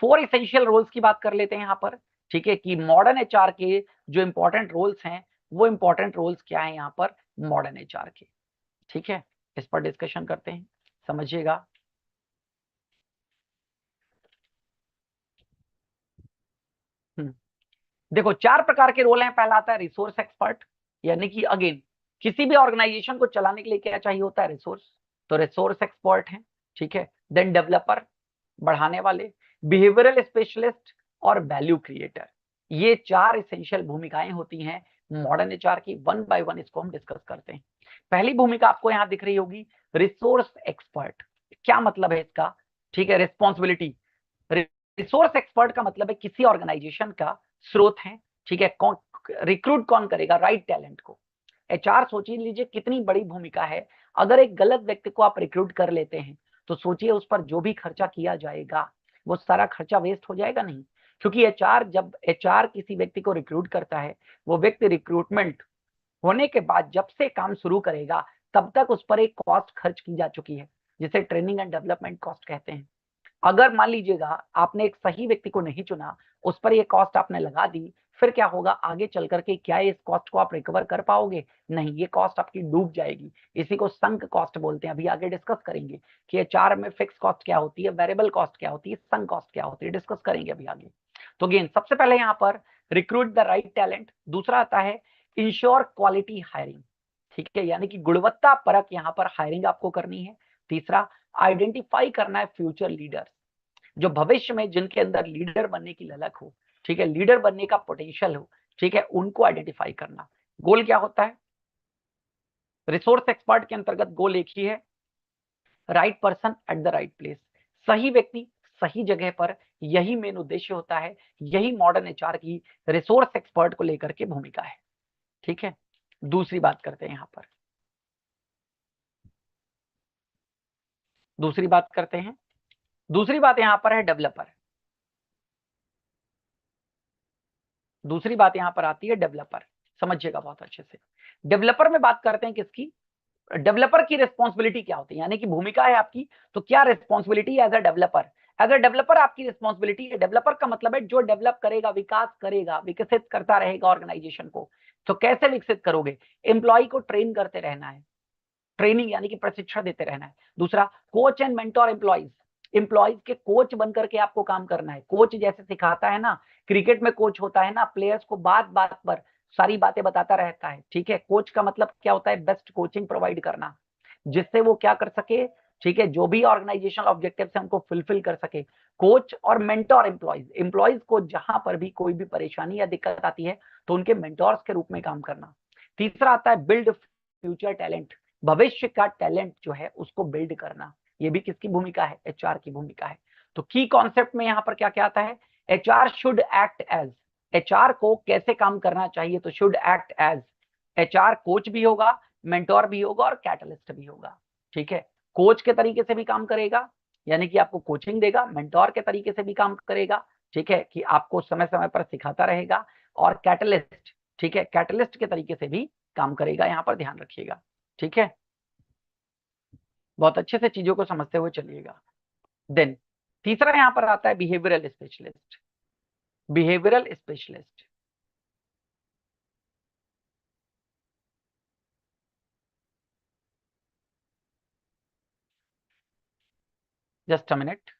4 इसेंशियल रोल्स की बात कर लेते हैं यहाँ पर, ठीक है, कि मॉडर्न एचआर के जो इंपॉर्टेंट रोल्स हैं वो इंपॉर्टेंट रोल्स क्या है यहाँ पर मॉडर्न एचआर के, ठीक है। इस पर डिस्कशन करते हैं, समझिएगा। देखो 4 प्रकार के रोल हैं। पहला आता है रिसोर्स एक्सपर्ट, यानी कि अगेन किसी भी ऑर्गेनाइजेशन को चलाने के लिए क्या चाहिए होता है, रिसोर्स, तो रिसोर्स एक्सपर्ट हैं, ठीक है। देन डेवलपर, बढ़ाने वाले, बिहेवियरल स्पेशलिस्ट और वैल्यू क्रिएटर, ये 4 इसेंशियल भूमिकाएं होती हैं मॉडर्न एचआर की। वन बाय वन इसको हम डिस्कस करते हैं। पहली भूमिका आपको यहां दिख रही होगी, रिसोर्स एक्सपर्ट। क्या मतलब है इसका, ठीक है, रिस्पॉन्सिबिलिटी। रिसोर्स एक्सपर्ट का मतलब है किसी ऑर्गेनाइजेशन का स्रोत है, ठीक है। कौन रिक्रूट कौन करेगा, राइट टैलेंट को। एचआर सोच लीजिए कितनी बड़ी भूमिका है। अगर एक गलत व्यक्ति को आप रिक्रूट कर लेते हैं तो सोचिए उस पर जो भी खर्चा किया जाएगा वो सारा खर्चा वेस्ट हो जाएगा, नहीं। क्योंकि एचआर, जब एचआर किसी व्यक्ति को रिक्रूट करता है, वो व्यक्ति रिक्रूटमेंट होने के बाद जब से काम शुरू करेगा तब तक उस पर एक कॉस्ट खर्च की जा चुकी है, जिसे ट्रेनिंग एंड डेवलपमेंट कॉस्ट कहते हैं। अगर मान लीजिएगा आपने एक सही व्यक्ति को नहीं चुना, उस पर ये कॉस्ट आपने लगा दी, फिर क्या होगा आगे चल करके, क्या इस कॉस्ट को आप रिकवर कर पाओगे, नहीं, ये कॉस्ट आपकी डूब जाएगी। इसी को संक कॉस्ट बोलते हैं। अभी आगे डिस्कस करेंगे कि एचआर में फिक्स कॉस्ट क्या होती है, वेरिएबल कॉस्ट क्या होती है, संक कॉस्ट क्या होती है, डिस्कस करेंगे अभी आगे। तो अगेन सबसे पहले यहाँ पर रिक्रूट द राइट टैलेंट। दूसरा आता है इंश्योर क्वालिटी हायरिंग, ठीक है, यानी कि गुणवत्ता परक यहाँ पर हायरिंग आपको करनी है। तीसरा, आइडेंटिफाई करना है फ्यूचर लीडर्स, जो भविष्य में जिनके अंदर लीडर बनने की ललक हो, ठीक है, लीडर बनने का पोटेंशियल हो, ठीक है, उनको आइडेंटिफाई करना। गोल क्या होता है, रिसोर्स एक्सपर्ट के अंतर्गत गोल एक ही है, right person at the right place, सही व्यक्ति सही जगह पर, यही मेन उद्देश्य होता है, यही मॉडर्न एचआर की रिसोर्स एक्सपर्ट को लेकर के भूमिका है। ठीक है, दूसरी बात करते हैं यहां पर, दूसरी बात करते हैं, दूसरी बात यहां पर है डेवलपर। दूसरी बात यहां पर आती है डेवलपर, समझिएगा बहुत अच्छे से। डेवलपर में बात करते हैं किसकी, डेवलपर की रिस्पॉन्सिबिलिटी क्या होती है, यानी कि भूमिका है आपकी, तो क्या responsibility as a developer, as a developer आपकी रिस्पॉन्सिबिलिटी है। डेवलपर का मतलब है जो डेवलप करेगा, विकास करेगा, विकसित करता रहेगा ऑर्गेनाइजेशन को। तो कैसे विकसित करोगे, एम्प्लॉय को ट्रेन करते रहना है, ट्रेनिंग यानी कि प्रशिक्षण देते रहना है। दूसरा, coach and mentor employees, employees के कोच बन करके आपको काम करना है। कोच जैसे सिखाता है ना, क्रिकेट में कोच होता है ना, प्लेयर्स को बात बात पर सारी बातें बताता रहता है। ठीक है, कोच का मतलब क्या होता है, बेस्ट कोचिंग प्रोवाइड करना, जिससे वो क्या कर सके, ठीक है, जो भी ऑर्गेनाइजेशनल ऑब्जेक्टिव्स है उनको फुलफिल कर सके। कोच और मेंटोर एम्प्लॉइज, एम्प्लॉइज को जहां पर भी कोई भी परेशानी या दिक्कत आती है तो उनके मेंटोर्स के रूप में काम करना। तीसरा आता है बिल्ड फ्यूचर टैलेंट, भविष्य का टैलेंट जो है उसको बिल्ड करना। ये भी किसकी भूमिका है, एचआर की भूमिका है। तो की कॉन्सेप्ट में यहां पर क्या क्या आता है, HR should act as, HR को कैसे काम करना चाहिए, तो should act as, HR coach भी होगा, मेंटोर भी होगा और कैटलिस्ट भी होगा। ठीक है, कोच के तरीके से भी काम करेगा, यानी कि आपको कोचिंग देगा, मेंटोर के तरीके से भी काम करेगा, ठीक है, कि आपको समय समय पर सिखाता रहेगा, और कैटलिस्ट, ठीक है, कैटलिस्ट के तरीके से भी काम करेगा, यहां पर ध्यान रखिएगा। ठीक है, बहुत अच्छे से चीजों को समझते हुए चलिएगा। देन तीसरा यहां पर आता है behavioural specialist, behavioural specialist, just a minute.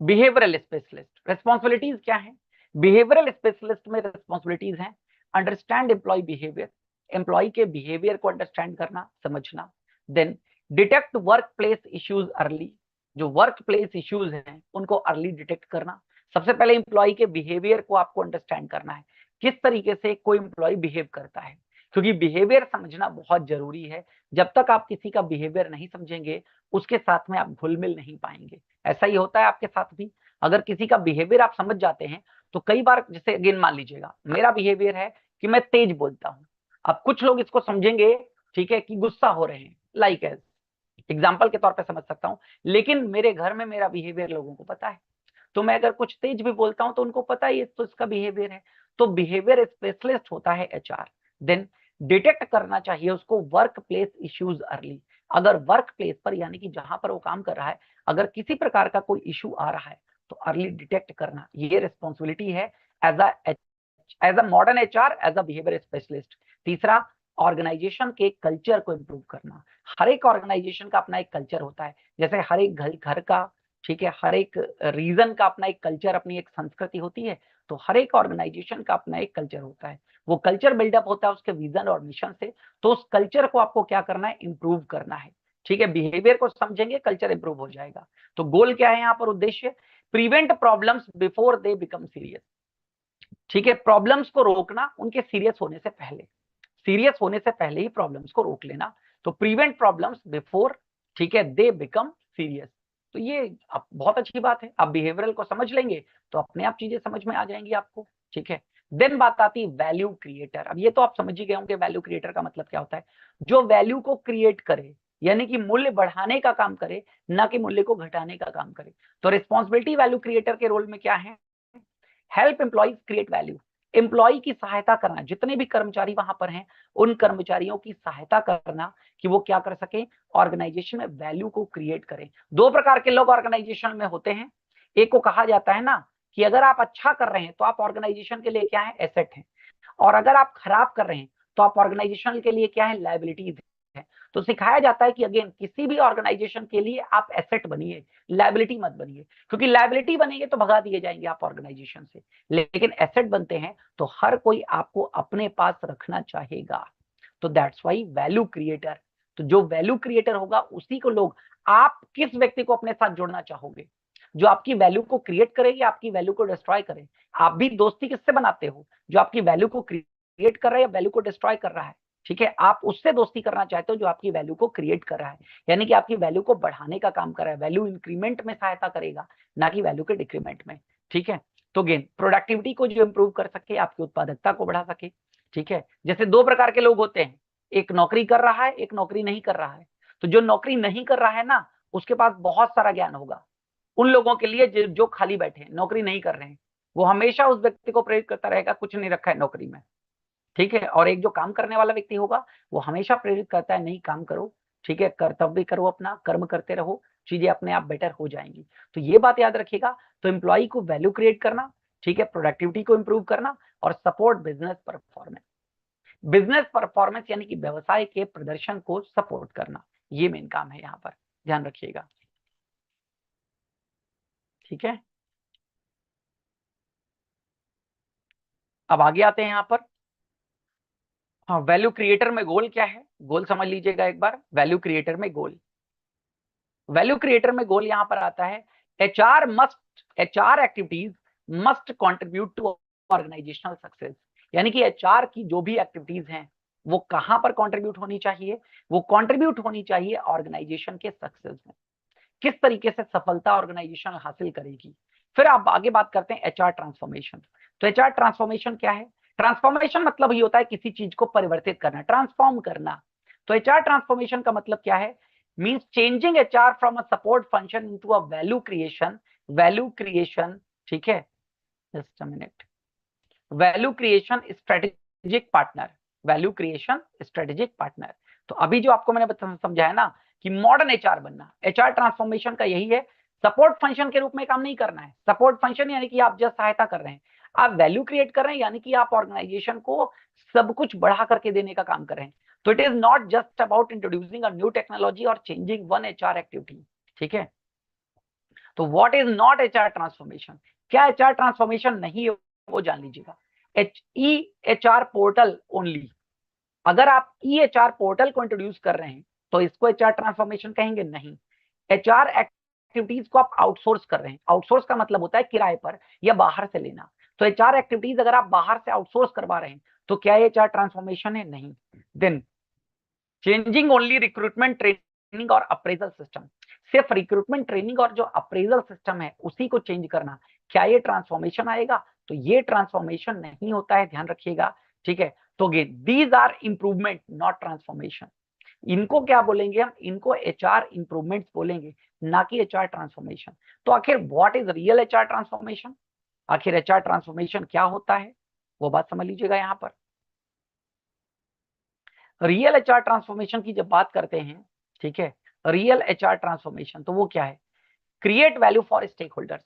Behavioural specialist responsibilities क्या है, बिहेवियरल स्पेशलिस्ट में रिस्पॉन्सिबिलिटीज हैं, अंडरस्टैंड एम्प्लॉय बिहेवियर, एम्प्लॉय के बिहेवियर को अंडरस्टैंड करना, समझना। Then detect workplace issues early, जो वर्क प्लेस इश्यूज हैं उनको अर्ली डिटेक्ट करना। सबसे पहले एम्प्लॉय के बिहेवियर को आपको अंडरस्टैंड करना है, किस तरीके से कोई एम्प्लॉय बिहेव करता है, क्योंकि बिहेवियर समझना बहुत जरूरी है। जब तक आप किसी का बिहेवियर नहीं समझेंगे उसके साथ में आप घुल मिल नहीं पाएंगे। ऐसा ही होता है आपके साथ भी, अगर किसी का बिहेवियर आप समझ जाते हैं तो कई बार, जैसे अगेन मान लीजिएगा मेरा बिहेवियर है कि मैं तेज बोलता हूं, अब कुछ लोग इसको समझेंगे, ठीक है, कि गुस्सा हो रहे हैं, लाइक एज एग्जाम्पल के तौर पे समझ सकता हूं, लेकिन मेरे घर में मेरा बिहेवियर लोगों को पता है, तो मैं अगर कुछ तेज भी बोलता हूं तो उनको पता ही है तो इसका बिहेवियर है। तो बिहेवियर स्पेशलिस्ट होता है एचआर। देन डिटेक्ट करना चाहिए उसको वर्क प्लेस इश्यूज अर्ली, अगर वर्क प्लेस पर यानी कि जहां पर वो काम कर रहा है अगर किसी प्रकार का कोई इशू आ रहा है तो अर्ली डिटेक्ट करना, ये रिस्पॉन्सिबिलिटी है as a modern HR, as a behaviour specialist. तीसरा, ऑर्गेनाइजेशन के कल्चर को इंप्रूव करना, हर एक ऑर्गेनाइजेशन का अपना एक कल्चर होता है, जैसे हर एक घर का, ठीक है, हर एक रीजन का अपना एक कल्चर, अपनी एक संस्कृति होती है, तो हर एक ऑर्गेनाइजेशन का अपना एक कल्चर होता है, वो कल्चर बिल्डअप होता है उसके विजन और मिशन से। तो उस कल्चर को आपको क्या करना है, इंप्रूव करना है। ठीक है, बिहेवियर को समझेंगे कल्चर इंप्रूव हो जाएगा। तो गोल क्या है यहाँ पर, उद्देश्य, prevent problems before they become serious. ठीक है, प्रॉब्लम्स को रोकना उनके सीरियस होने से पहले, सीरियस होने से पहले ही प्रॉब्लम्स को रोक लेना। तो प्रिवेंट प्रॉब्लम्स बिफोर, ठीक है, दे बिकम सीरियस। तो ये बहुत अच्छी बात है, आप बिहेवियरल को समझ लेंगे तो अपने आप चीजें समझ में आ जाएंगी आपको। ठीक है, देन बात आती है वैल्यू क्रिएटर। अब ये तो आप समझ ही गए होंगे वैल्यू क्रिएटर का मतलब क्या होता है, जो वैल्यू को क्रिएट करे, यानी कि मूल्य बढ़ाने का काम करे, ना कि मूल्य को घटाने का काम करे। तो रिस्पॉन्सिबिलिटी वैल्यू क्रिएटर के रोल में क्या है, help employees create value, employee की सहायता करना, जितने भी कर्मचारी वहां पर हैं उन कर्मचारियों की सहायता करना कि वो क्या कर सके, ऑर्गेनाइजेशन में वैल्यू को क्रिएट करें। दो प्रकार के लोग ऑर्गेनाइजेशन में होते हैं, एक को कहा जाता है ना कि अगर आप अच्छा कर रहे हैं तो आप ऑर्गेनाइजेशन के लिए क्या है, एसेट है, और अगर आप खराब कर रहे हैं तो आप ऑर्गेनाइजेशन के लिए क्या है, लाइबिलिटीज है। तो सिखाया जाता है कि अगेन किसी भी ऑर्गेनाइजेशन के लिए आप एसेट बनिए, लाइबिलिटी मत बनिए, क्योंकि लाइबिलिटी बनेंगे तो भगा दिए जाएंगे आप ऑर्गेनाइजेशन से, लेकिन एसेट बनते हैं तो हर कोई आपको अपने पास रखना चाहेगा। तो दैट्स वाई वैल्यू क्रिएटर, तो जो वैल्यू क्रिएटर होगा उसी को लोग, आप किस व्यक्ति को अपने साथ जोड़ना चाहोगे, जो आपकी वैल्यू को क्रिएट करे या आपकी वैल्यू को डिस्ट्रॉय करे। आप भी दोस्ती किससे बनाते हो, जो आपकी वैल्यू को क्रिएट कर रहा है या वैल्यू को डिस्ट्रॉय कर रहा है। ठीक है, आप उससे दोस्ती करना चाहते हो जो आपकी वैल्यू को क्रिएट कर रहा है, यानी कि आपकी वैल्यू को बढ़ाने का काम कर रहा है, वैल्यू इंक्रीमेंट में सहायता करेगा, ना कि वैल्यू के डिक्रीमेंट में। ठीक है, तो गेन प्रोडक्टिविटी को जो इंप्रूव कर सके, आपकी उत्पादकता को बढ़ा सके। ठीक है, जैसे दो प्रकार के लोग होते हैं, एक नौकरी कर रहा है, एक नौकरी नहीं कर रहा है। तो जो नौकरी नहीं कर रहा है ना, उसके पास बहुत सारा ज्ञान होगा। उन लोगों के लिए जो खाली बैठे हैं, नौकरी नहीं कर रहे हैं, वो हमेशा उस व्यक्ति को प्रेरित करता रहेगा, कुछ नहीं रखा है नौकरी में। ठीक है, और एक जो काम करने वाला व्यक्ति होगा, वो हमेशा प्रेरित करता है, नहीं काम करो, ठीक है, कर्तव्य करो, अपना कर्म करते रहो, चीजें अपने आप बेटर हो जाएंगी। तो ये बात याद रखिएगा। तो एम्प्लॉय को वैल्यू क्रिएट करना, ठीक है, प्रोडक्टिविटी को इंप्रूव करना, और support business performance. Business performance यानी कि व्यवसाय के प्रदर्शन को सपोर्ट करना, ये मेन काम है यहाँ पर, ध्यान रखिएगा। ठीक है, अब आगे आते हैं यहाँ पर। हाँ, वैल्यू क्रिएटर में गोल क्या है, गोल समझ लीजिएगा एक बार। वैल्यू क्रिएटर में गोल, वैल्यू क्रिएटर में गोल यहां पर आता है, HR activities must contribute to organisational success. यानी कि एचआर की जो भी एक्टिविटीज हैं, वो कहां पर कंट्रीब्यूट होनी चाहिए, वो कंट्रीब्यूट होनी चाहिए ऑर्गेनाइजेशन के सक्सेस में। किस तरीके से सफलता ऑर्गेनाइजेशन हासिल करेगी। फिर आप आगे बात करते हैं एचआर ट्रांसफॉर्मेशन। तो एचआर ट्रांसफॉर्मेशन क्या है, ट्रांसफॉर्मेशन मतलब ये होता है किसी चीज को परिवर्तित करना, ट्रांसफॉर्म करना। तो एचआर ट्रांसफॉर्मेशन का मतलब क्या है, means changing HR from a support function into a value creation, value creation, ठीक है, just a minute, value creation strategic partner, value creation strategic partner. तो अभी जो आपको मैंने समझाया ना कि मॉडर्न एचआर बनना, एचआर ट्रांसफॉर्मेशन का यही है। सपोर्ट फंक्शन के रूप में काम नहीं करना है, सपोर्ट फंक्शन यानी कि आप जस्ट सहायता कर रहे हैं। आप वैल्यू क्रिएट कर रहे हैं, यानी कि आप ऑर्गेनाइजेशन को सब कुछ बढ़ा करके देने का काम कर रहे हैं। तो it is not just about introducing a new technology और चेंजिंग वन एचआर एक्टिविटी। ठीक है, तो what is not HR transformation, क्या एचआर ट्रांसफॉर्मेशन नहीं है, वो जान लीजिएगा। एचआर पोर्टल ओनली, अगर आप ई एचआर पोर्टल को इंट्रोड्यूस कर रहे हैं तो इसको एचआर ट्रांसफॉर्मेशन कहेंगे नहीं। एचआर एक्टिविटीज को आप आउटसोर्स कर रहे हैं, आउटसोर्स का मतलब होता है किराए पर या बाहर से लेना। तो एचआर एक्टिविटीज अगर आप बाहर से आउटसोर्स करवा रहे हैं तो क्या एचआर ट्रांसफॉर्मेशन है, नहीं। Then changing only recruitment training और अप्रेजल सिस्टम, सिर्फ रिक्रूटमेंट ट्रेनिंग और जो अप्रेजल सिस्टम है उसी को चेंज करना, क्या ये ट्रांसफॉर्मेशन आएगा, तो ये ट्रांसफॉर्मेशन नहीं होता है, ध्यान रखिएगा। ठीक है, तो these are improvement not transformation. इनको क्या बोलेंगे हम, इनको एचआर इंप्रूवमेंट्स बोलेंगे, ना कि एचआर ट्रांसफॉर्मेशन। तो आखिर what is real HR transformation, आखिर एचआर ट्रांसफॉर्मेशन क्या होता है, वो बात समझ लीजिएगा यहां पर। रियल एचआर ट्रांसफॉर्मेशन की जब बात करते हैं, ठीक है, रियल एचआर ट्रांसफॉर्मेशन तो वो क्या है, create value for stakeholders.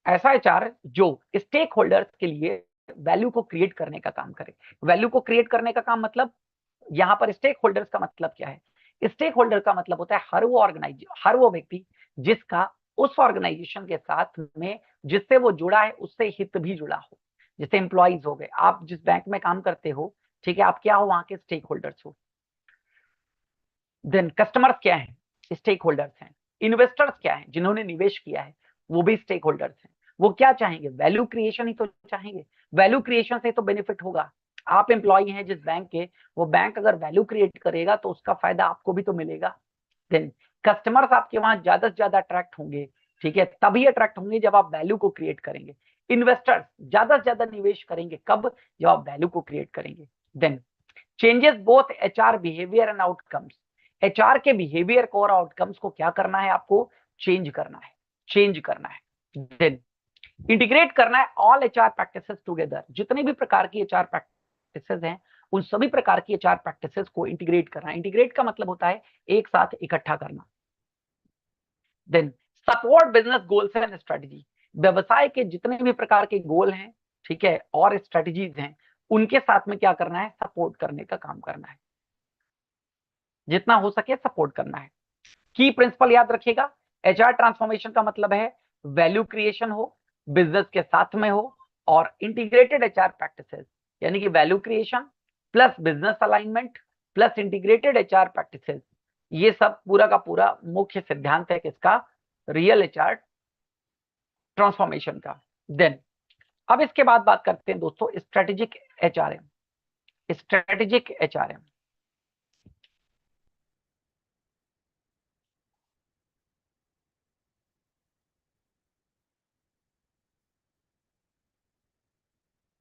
ऐसा एचआर जो स्टेक होल्डर्स के लिए वैल्यू को क्रिएट करने का काम करे। वैल्यू को क्रिएट करने का काम मतलब, यहां पर स्टेक होल्डर्स का मतलब क्या है, स्टेक होल्डर का मतलब होता है हर वो व्यक्ति जिसका उस ऑर्गेनाइजेशन के साथ में, जिससे वो जुड़ा है, उससे हित भी जुड़ा हो। जैसे एम्प्लॉइज हो गए, आप जिस बैंक में काम करते हो, ठीक है, आप क्या हो, वहां के स्टेक होल्डर्स हो। देन कस्टमर्स क्या है, स्टेक होल्डर्स हैं। इन्वेस्टर्स क्या है, जिन्होंने निवेश किया है, वो भी स्टेक होल्डर्स हैं। वो क्या चाहेंगे, वैल्यू क्रिएशन ही तो चाहेंगे, वैल्यू क्रिएशन से तो बेनिफिट होगा। आप एम्प्लॉय हैं जिस बैंक के, वो बैंक अगर वैल्यू क्रिएट करेगा तो उसका फायदा आपको भी तो मिलेगा। देन कस्टमर्स आपके वहां ज्यादा से ज्यादा अट्रैक्ट होंगे, ठीक है, तभी अट्रैक्ट होंगे जब आप वैल्यू को क्रिएट करेंगे। इन्वेस्टर्स ज्यादा से ज्यादा निवेश करेंगे कब, जब आप वैल्यू को क्रिएट करेंगे। Then changes both HR behaviour and outcomes, HR के बिहेवियर को और आउटकम्स को क्या करना है, आपको चेंज करना है, चेंज करना है। देन इंटीग्रेट करना है ऑल एचआर प्रैक्टिसेस टुगेदर, जितने भी प्रकार की एचआर प्रैक्टिसेस हैं उन सभी प्रकार की एचआर प्रैक्टिसेस को इंटीग्रेट करना। इंटीग्रेट का मतलब होता है एक साथ इकट्ठा करना। Then support business goals and strategy, व्यवसाय के जितने भी प्रकार के गोल हैं, ठीक है, और स्ट्रेटजीज हैं, उनके साथ में क्या करना है, सपोर्ट करने का काम करना है, जितना हो सके सपोर्ट करना है। की प्रिंसिपल याद रखिएगा, एचआर ट्रांसफॉर्मेशन का मतलब है वैल्यू क्रिएशन हो, बिजनेस के साथ में हो, और इंटीग्रेटेड एचआर प्रैक्टिसेस, यानी कि value creation plus business alignment plus integrated HR practices, ये सब पूरा का पूरा मुख्य सिद्धांत है किसका, रियल एचआर ट्रांसफॉर्मेशन का। देन अब इसके बाद बात करते हैं दोस्तों स्ट्रेटेजिक एचआरएम। Strategic HRM.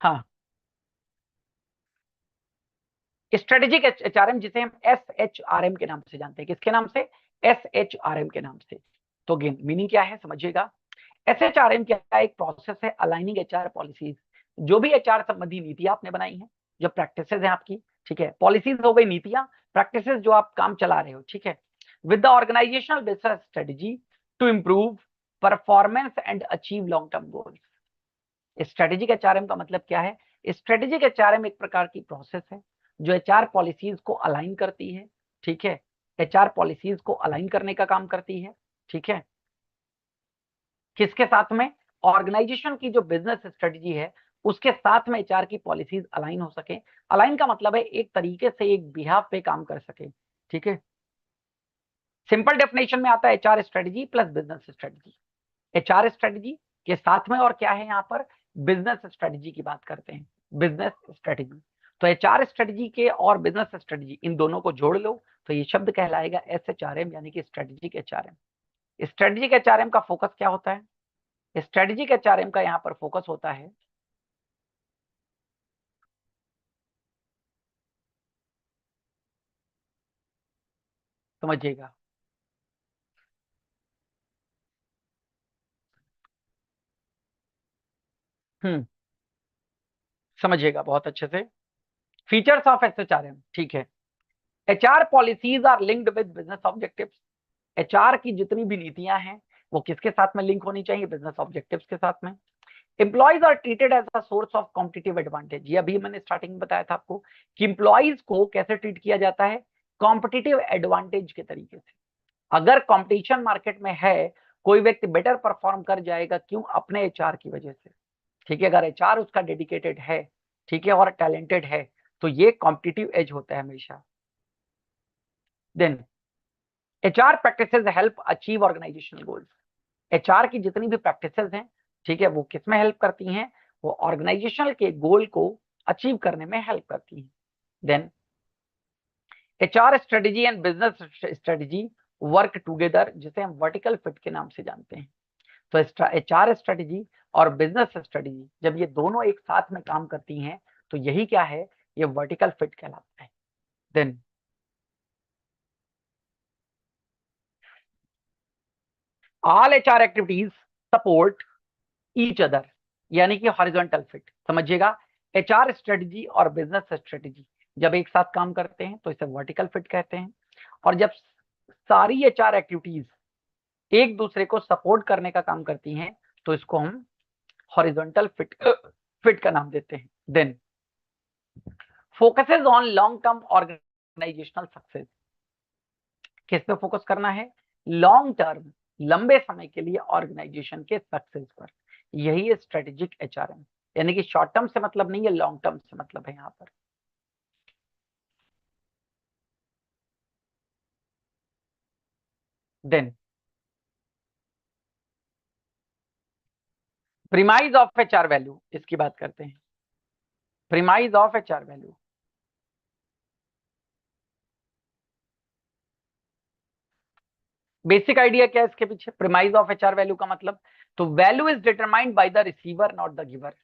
हाँ, स्ट्रेटेजिक एचआरएम जिसे हम एसएचआरएम के नाम से जानते हैं। किसके नाम से? एसएचआरएम के नाम से। तो गेन मीनिंग क्या है समझिएगा। एसएचआरएम क्या एक प्रोसेस है अलाइनिंग एचआर पॉलिसीज, जो भी एचआर संबंधी नीतियां आपने बनाई हैं, जो प्रैक्टिसेस हैं आपकी, ठीक है, पॉलिसीज हो गई, नीतियां, प्रैक्टिसेस जो आप काम चला रहे हो, ठीक है, with the organisational business strategy to improve performance and achieve long term goals. Strategic HRM का मतलब क्या है? स्ट्रेटेजिक एचआरएम एक प्रकार की प्रोसेस है जो एचआर पॉलिसीज को अलाइन करती है, ठीक है, एचआर पॉलिसीज को अलाइन करने का काम करती है, ठीक है, किसके साथ में? ऑर्गेनाइजेशन की जो बिजनेस स्ट्रेटजी है उसके साथ में एचआर की पॉलिसीज अलाइन हो सके। अलाइन का मतलब है एक तरीके से एक बिहाफ पे काम कर सके, ठीक है। सिंपल डेफिनेशन में आता है HR strategy plus business strategy. HR strategy के साथ में और क्या है यहाँ पर? बिजनेस स्ट्रेटजी की बात करते हैं, बिजनेस स्ट्रेटजी। तो एचआर स्ट्रेटजी के और बिजनेस स्ट्रेटजी इन दोनों को जोड़ लो तो ये शब्द कहलाएगा एसएचआरएम, यानी कि स्ट्रेटेजिक एचआरएम। स्ट्रेटेजिक एचआरएम का फोकस क्या होता है? स्ट्रेटेजिक एचआरएम का यहाँ पर फोकस होता है, समझिएगा, हम्म, समझिएगा बहुत अच्छे से। फीचर्स ऑफ एसएचआरएम, ठीक है। HR policies are linked with business objectives. HR की जितनी भी नीतियां हैं वो किसके साथ में लिंक होनी चाहिए? बिजनेस ऑब्जेक्टिव्स के साथ में। Employees are treated as a source of competitive advantage. ये अभी मैंने स्टार्टिंग में बताया था आपको कि एम्प्लॉइज को कैसे ट्रीट किया जाता है? कॉम्पिटिटिव एडवांटेज के तरीके से। अगर कंपटीशन मार्केट में है, कोई व्यक्ति बेटर परफॉर्म कर जाएगा, क्यों? अपने एचआर की वजह से, ठीक है। अगर एचआर उसका डेडिकेटेड है, ठीक है, और टैलेंटेड है, तो ये कॉम्पिटिटिव एज होता है हमेशा। Then HR practices help achieve organisational goals. HR की जितनी भी प्रैक्टिसेस हैं, ठीक है, वो किसमें हेल्प करती हैं? वो ऑर्गेनाइजेशनल के गोल को अचीव करने में हेल्प करती हैं। Then HR strategy and business strategy work together, जिसे हम वर्टिकल फिट के नाम से जानते हैं। तो एचआर स्ट्रेटेजी और बिजनेस स्ट्रेटेजी जब ये दोनों एक साथ में काम करती हैं तो यही क्या है? ये वर्टिकल फिट कहलाता है। Then all HR activities support each other, यानी कि हॉरिजॉन्टल फिट। समझिएगा, एचआर स्ट्रेटेजी और बिजनेस स्ट्रेटेजी जब एक साथ काम करते हैं तो इसे वर्टिकल फिट कहते हैं, और जब सारी एचआर एक्टिविटीज एक दूसरे को सपोर्ट करने का काम करती हैं तो इसको हम हॉरिजॉन्टल फिट का नाम देते हैं। Then focuses on long term organisational success. किस पे फोकस करना है? लॉन्ग टर्म, लंबे समय के लिए ऑर्गेनाइजेशन के सक्सेस पर। यही है स्ट्रेटेजिक एचआरएम, यानी कि शॉर्ट टर्म से मतलब नहीं है, लॉन्ग टर्म से मतलब है यहाँ पर। Then premise of HR value, इसकी बात करते हैं। Premise of HR value, basic idea क्या है इसके पीछे? प्रीमाइज ऑफ एचआर वैल्यू का मतलब, तो value is determined by the receiver not the giver.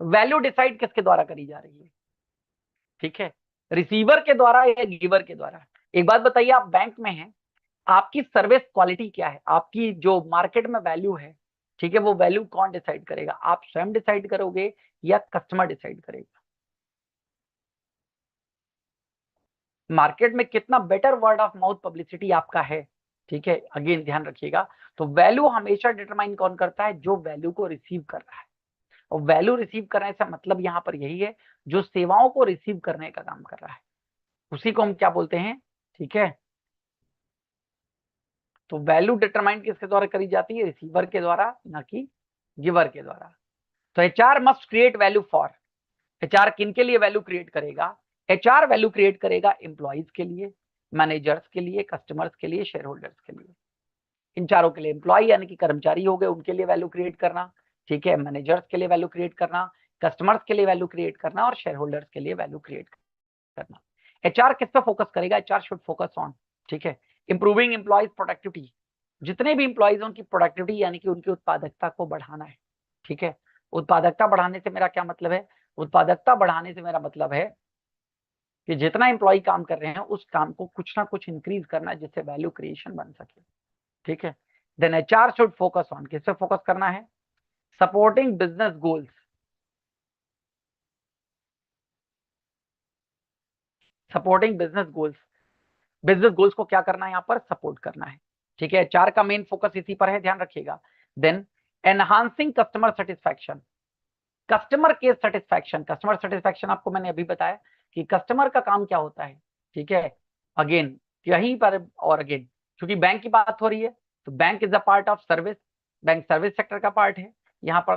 Value decide किसके द्वारा करी जा रही है? ठीक है, रिसीवर के द्वारा या गिवर के द्वारा? एक बात बताइए, आप बैंक में हैं, आपकी सर्विस क्वालिटी क्या है? आपकी जो मार्केट में वैल्यू है, ठीक है, वो वैल्यू कौन डिसाइड करेगा? आप स्वयं डिसाइड करोगे या कस्टमर डिसाइड करेगा? मार्केट में कितना better word of mouth publicity आपका है, ठीक है, अगेन ध्यान रखिएगा। तो वैल्यू हमेशा डिटरमाइन कौन करता है? जो वैल्यू को रिसीव कर रहा है। और वैल्यू रिसीव करने से मतलब यहाँ पर यही है, जो सेवाओं को रिसीव करने का काम कर रहा है, उसी को हम क्या बोलते हैं? ठीक है, तो वैल्यू डिटरमाइन किसके द्वारा करी जाती है? रिसीवर के द्वारा, ना कि गिवर के द्वारा। तो HR must create value for, HR किन के लिए वैल्यू क्रिएट करेगा? एचआर वैल्यू क्रिएट करेगा एम्प्लॉइज के लिए, मैनेजर्स के लिए, कस्टमर्स के लिए, शेयर होल्डर्स के लिए। इन चारों के लिए, एम्प्लॉय यानी कि कर्मचारी हो गए, उनके लिए वैल्यू क्रिएट करना, ठीक है, मैनेजर्स के लिए वैल्यू क्रिएट करना, कस्टमर्स के लिए वैल्यू क्रिएट करना, और शेयर होल्डर्स के लिए वैल्यू क्रिएट करना। करना। एचआर किस पे फोकस करेगा? एचआर शुड फोकस ऑन, ठीक है, इंप्रूविंग एम्प्लॉइज प्रोडक्टिविटी, जितने भी एम्प्लॉइज उनकी प्रोडक्टिविटी यानी कि उनकी उत्पादकता को बढ़ाना है, ठीक है। उत्पादकता बढ़ाने से मेरा क्या मतलब है? उत्पादकता बढ़ाने से मेरा मतलब है कि जितना एम्प्लॉय काम कर रहे हैं उस काम को कुछ ना कुछ इंक्रीज करना है जिससे वैल्यू क्रिएशन बन सके, ठीक है। Then HR should focus on, किस पे फोकस करना है? Supporting business goals, supporting business goals, business goals को क्या करना है? यहाँ पर सपोर्ट करना है, ठीक है। एचआर का मेन फोकस इसी पर है, ध्यान रखिएगा। Then enhancing customer satisfaction, customer के सेटिस्फैक्शन, कस्टमर सेटिस्फैक्शन आपको मैंने अभी बताया कि कस्टमर का काम क्या होता है, ठीक है। अगेन यहीं पर और अगेन, क्योंकि बैंक की बात हो रही है तो bank is a part of service, bank service sector का पार्ट है यहाँ पर।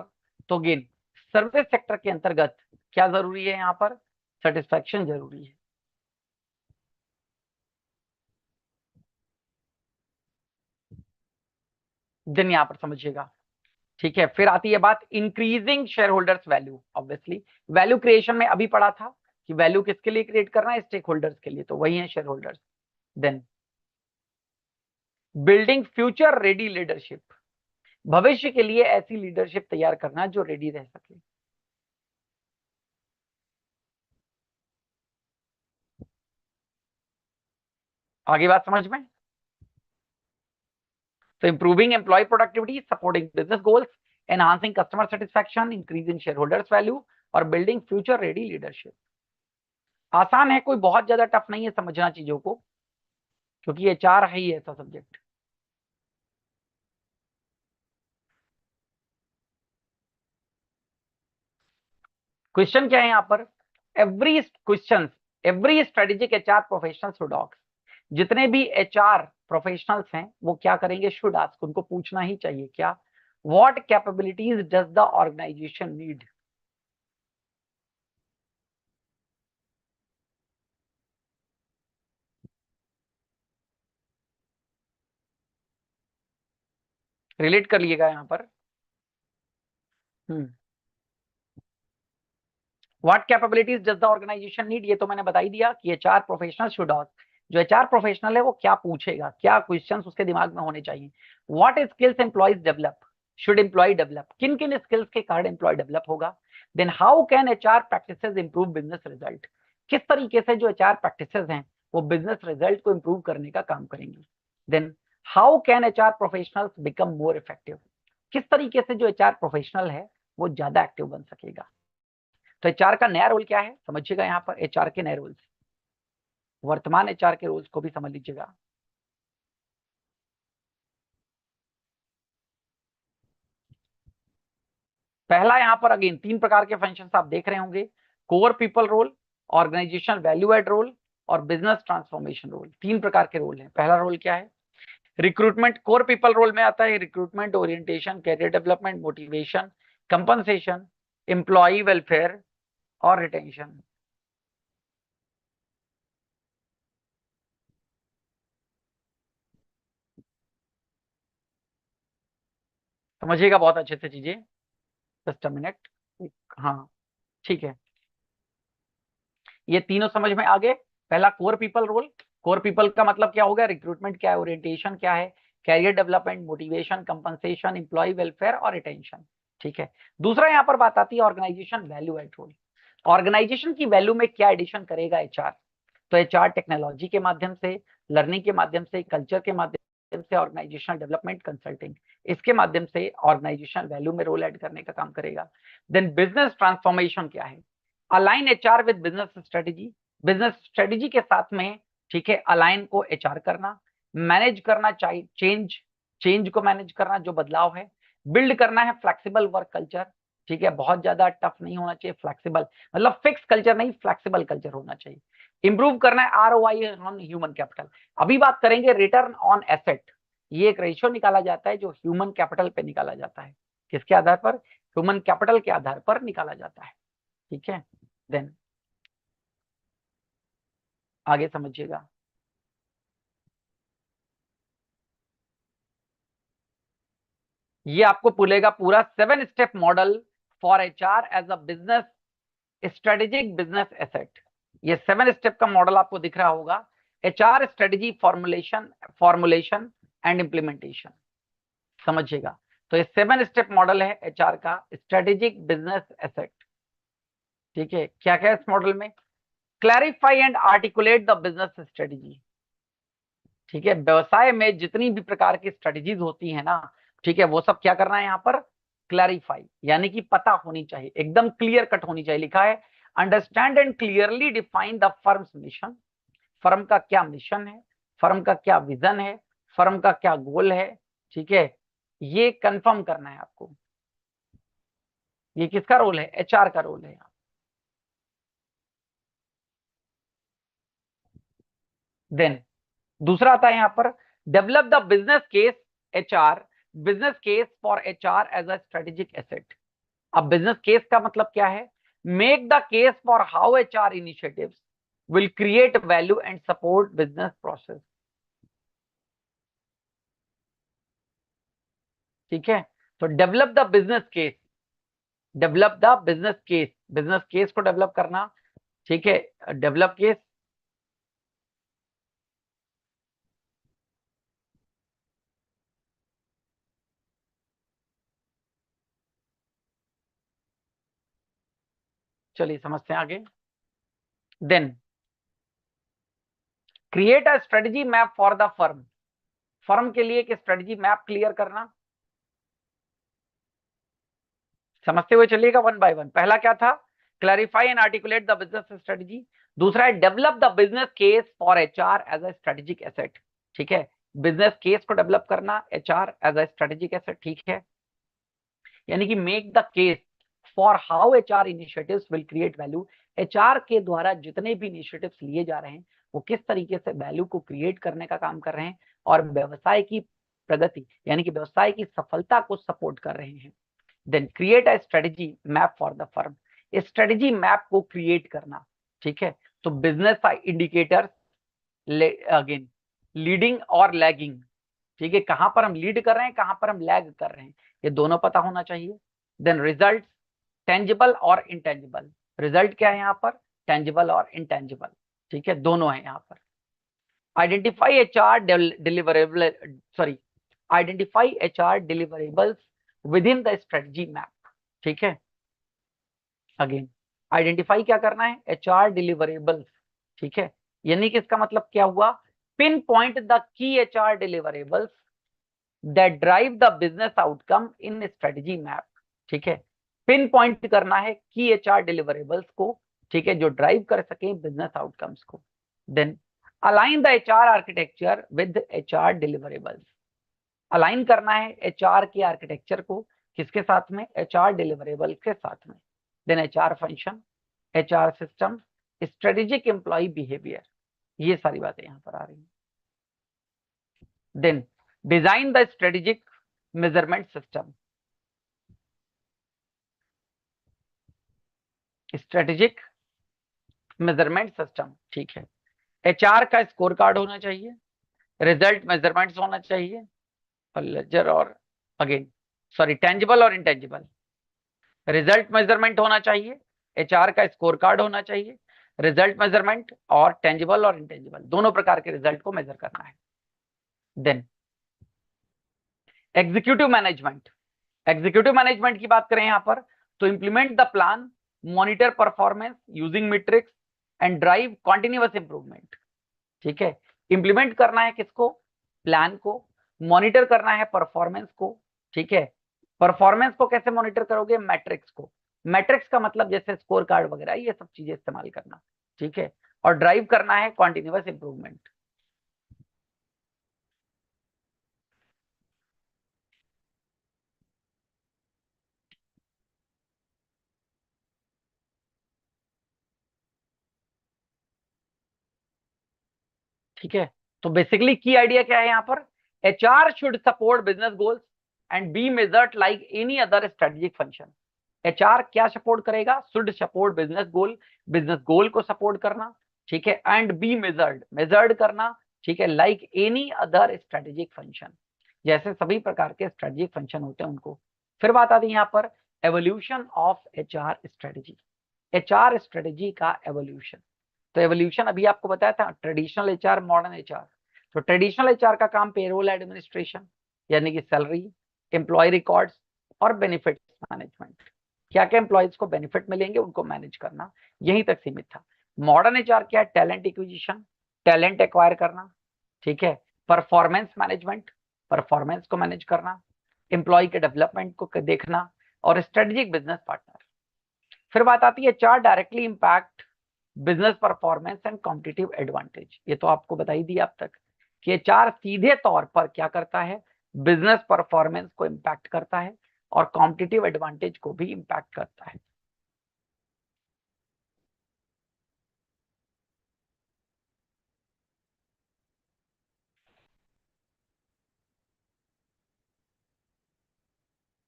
तो अगेन सर्विस सेक्टर के अंतर्गत क्या जरूरी है? यहाँ पर सेटिस्फैक्शन जरूरी है। दिन यहाँ पर समझिएगा, ठीक है। फिर आती है बात increasing shareholders value. Obviously value creation में अभी पढ़ा था कि वैल्यू किसके लिए क्रिएट करना है? स्टेक होल्डर्स के लिए, तो वही है shareholders. Then building future ready leadership, भविष्य के लिए ऐसी लीडरशिप तैयार करना जो रेडी रह सके। आगे बात समझ में? तो improving employee productivity, supporting business goals, enhancing customer satisfaction, increasing shareholders value और बिल्डिंग फ्यूचर रेडी लीडरशिप। आसान है, कोई बहुत ज्यादा टफ नहीं है समझना चीजों को, क्योंकि ये चार है ही ऐसा सब्जेक्ट। क्वेश्चन क्या है यहाँ पर? Every question, every strategic HR professional should ask, जितने भी एचआर प्रोफेशनल्स हैं वो क्या करेंगे? शुड आस्क, उनको पूछना ही चाहिए क्या? What capabilities does the organisation need. Relate कर लिएगा यहाँ पर। What capabilities does the organisation need, ये तो मैंने बता ही दिया कि एचआर प्रोफेशनल शुड आस्क, जो एचआर प्रोफेशनल है वो क्या पूछेगा, क्या क्वेश्चंस उसके दिमाग में होने चाहिए। What skills employees develop, should employee develop, किन किन स्किल्स के कारण एम्प्लॉय डेवलप होगा। Then how can HR practices improve business result, किस तरीके से जो एचआर प्रैक्टिसेस हैं वो बिजनेस रिजल्ट को इंप्रूव करने का काम करेंगी। Then how can HR professionals become more effective, किस तरीके से जो एचआर प्रोफेशनल है वो ज्यादा एक्टिव बन सकेगा। तो एचआर का नया रोल क्या है समझिएगा, यहाँ पर एचआर के नए रोल्स, वर्तमान एचआर के रोल्स को भी समझ लीजिएगा। पहला यहाँ पर अगेन तीन प्रकार के फंक्शन आप देख रहे होंगे, core people role, organisational value add role और बिजनेस ट्रांसफॉर्मेशन रोल। तीन प्रकार के रोल हैं। पहला रोल क्या है? रिक्रूटमेंट, कोर पीपल रोल में आता है recruitment, orientation, career development, motivation, compensation, employee welfare और रिटेंशन। समझिएगा बहुत अच्छे से चीजें, जस्ट अ मिनट। हाँ, ठीक है, ये तीनों समझ में आ गए। पहला core people role, core people का मतलब क्या होगा? रिक्रूटमेंट क्या है, ओरिएंटेशन क्या है, career development, motivation, compensation, employee welfare और रिटेंशन, ठीक है। दूसरा यहाँ पर बात आती है organisation value add role, organisation की वैल्यू में क्या एडिशन करेगा एचआर। तो एचआर टेक्नोलॉजी के माध्यम से, लर्निंग के माध्यम से, कल्चर के माध्यम से, ऑर्गेनाइजेशनल डेवलपमेंट कंसल्टिंग, इसके माध्यम से ऑर्गेनाइजेशन वैल्यू में रोल ऐड करने का काम करेगा। देन बिजनेस ट्रांसफॉर्मेशन क्या है? Align HR with business strategy, business strategy के साथ में, ठीक है, अलाइन को एचआर करना, मैनेज करना चाहिए चेंज, चेंज को मैनेज करना जो बदलाव है, बिल्ड करना है फ्लेक्सिबल वर्क कल्चर, ठीक है, बहुत ज्यादा टफ नहीं होना चाहिए, फ्लेक्सिबल मतलब फिक्स कल्चर नहीं, फ्लेक्सिबल कल्चर होना चाहिए। इंप्रूव करना है आरओआई ऑन ह्यूमन कैपिटल। अभी बात करेंगे रिटर्न ऑन एसेट, ये एक रेशियो निकाला जाता है जो ह्यूमन कैपिटल पे निकाला जाता है। किसके आधार पर? ह्यूमन कैपिटल के आधार पर निकाला जाता है, ठीक है। देन आगे समझिएगा, ये आपको पुलेगा पूरा 7 step model for HR as a business strategic business asset. ये 7 स्टेप का मॉडल आपको दिख रहा होगा, HR strategy formulation and implementation, समझिएगा। तो ये 7 स्टेप मॉडल है एचआर का, स्ट्रेटेजिक बिजनेस एसेट। ठीक है, क्या क्या है इस मॉडल में? Clarify and articulate the business strategy. ठीक है, व्यवसाय में जितनी भी प्रकार की स्ट्रेटेजीज होती है ना, ठीक है, वो सब क्या करना है यहाँ पर? क्लैरिफाई, यानी कि पता होनी चाहिए, एकदम क्लियर कट होनी चाहिए। लिखा है understand and clearly define the firms mission, firm का क्या मिशन है, फर्म का क्या विजन है, फर्म का क्या गोल है। ठीक है, ये कंफर्म करना है आपको। ये किसका रोल है? एचआर का रोल है। देन दूसरा आता है यहां पर, develop the business case HR, business case for HR as a strategic asset. अब बिजनेस केस का मतलब क्या है? Make the case for how HR initiatives will create value and support business process. ठीक है, तो develop the business case, develop the business case, business case को develop करना। ठीक है, डेवलप केस, चलिए समझते हैं आगे। Then create a strategy map for the firm, firm के लिए एक स्ट्रेटजी मैप क्लियर करना। समझते हुए चलिएगा वन बाय वन। पहला क्या था? Clarify and articulate the business strategy. दूसरा है develop the business case for HR as a strategic asset. ठीक है, बिजनेस केस को डेवलप करना, HR as a strategic asset. ठीक है, यानी कि make the case for how HR initiatives will create value, HR के द्वारा जितने भी इनिशिएटिव्स लिए जा रहे हैं वो किस तरीके से वैल्यू को क्रिएट करने का काम कर रहे हैं और व्यवसाय की प्रगति यानी कि व्यवसाय की सफलता को सपोर्ट कर रहे हैं। Then create a strategy map for the firm, strategy map को क्रिएट करना। ठीक है, तो बिजनेस इंडिकेटर, अगेन लीडिंग और लैगिंग। ठीक है, कहां पर हम लीड कर रहे हैं, कहां पर हम लैग कर रहे हैं, ये दोनों पता होना चाहिए। देन रिजल्ट, टेंजिबल और इंटेंजिबल। रिजल्ट क्या है यहाँ पर? टेंजिबल और इंटेंजिबल। ठीक है, दोनों है यहाँ पर। Identify HR deliverable, sorry, identify HR deliverables with in the strategy map. ठीक है, अगेन आइडेंटिफाई क्या करना है? HR deliverables. ठीक है, यानी कि इसका मतलब क्या हुआ? Pin point the key HR deliverables that drive the business outcome in strategy map. ठीक है, पिन पॉइंट करना है की एचआर डिलीवरेबल्स को, ठीक है, जो ड्राइव कर सके बिजनेस आउटकम्स को। Then align the HR architecture with HR deliverables, align करना है एचआर के आर्किटेक्चर को किसके साथ में? एचआर डिलीवरेबल के साथ में। Then HR function, HR system, strategic employee behaviour, ये सारी बातें यहां पर आ रही हैं। Then design the strategic measurement system, strategic measurement system. ठीक है, एचआर का स्कोर कार्ड होना चाहिए, रिजल्ट मेजरमेंट्स होना चाहिए, और लेजर और अगेन सॉरी टेंजिबल और इंटेंजिबल। रिजल्ट मेजरमेंट होना चाहिए, एचआर का स्कोर कार्ड होना चाहिए, रिजल्ट मेजरमेंट और टेंजिबल और इंटेंजिबल दोनों प्रकार के रिजल्ट को मेजर करना है। Then executive management, executive management की बात करें यहां पर, तो implement the plan, monitor performance using metrics and drive continuous improvement. ठीक है, इंप्लीमेंट करना है किसको? प्लान को। मॉनिटर करना है परफॉर्मेंस को। ठीक है, परफॉर्मेंस को कैसे मॉनिटर करोगे? मैट्रिक्स को। मैट्रिक्स का मतलब जैसे स्कोर कार्ड वगैरह ये सब चीजें इस्तेमाल करना। ठीक है, और ड्राइव करना है कॉन्टिन्यूअस इंप्रूवमेंट। ठीक है, तो बेसिकली की आइडिया क्या है यहाँ पर? HR should support business goals and be measured like any other strategic function. HR क्या सपोर्ट करेगा? Should support business goal, business गोल को सपोर्ट करना। ठीक है, एंड बी मेजर्ड, मेजर्ड करना। ठीक है, like any other strategic function, जैसे सभी प्रकार के स्ट्रेटेजिक फंक्शन होते हैं उनको। फिर बात आती है यहाँ पर evolution of HR strategy, HR strategy का एवोल्यूशन। तो एवोल्यूशन अभी आपको बताया था, ट्रेडिशनल एचआर, मॉडर्न एचआर। तो ट्रेडिशनल एचआर का काम पेरोल एडमिनिस्ट्रेशन, यानी कि सैलरी, एम्प्लॉय रिकॉर्ड्स और बेनिफिट्स मैनेजमेंट। क्या क्या एम्प्लॉयज को बेनिफिट मिलेंगे उनको मैनेज करना, यहीं तक सीमित था। मॉडर्न एचआर क्या है? टैलेंट एक्विजिशन, टैलेंट एक्वायर करना, ठीक है, परफॉर्मेंस मैनेजमेंट, परफॉर्मेंस को मैनेज करना, एम्प्लॉय के डेवलपमेंट को देखना, और स्ट्रेटेजिक बिजनेस पार्टनर। फिर बात आती है चार, directly impact business performance and competitive advantage. ये तो आपको बता ही दिया अब तक कि ये चार सीधे तौर पर क्या करता है? बिजनेस परफॉर्मेंस को इंपैक्ट करता है और कॉम्पिटिटिव एडवांटेज को भी इंपैक्ट करता है।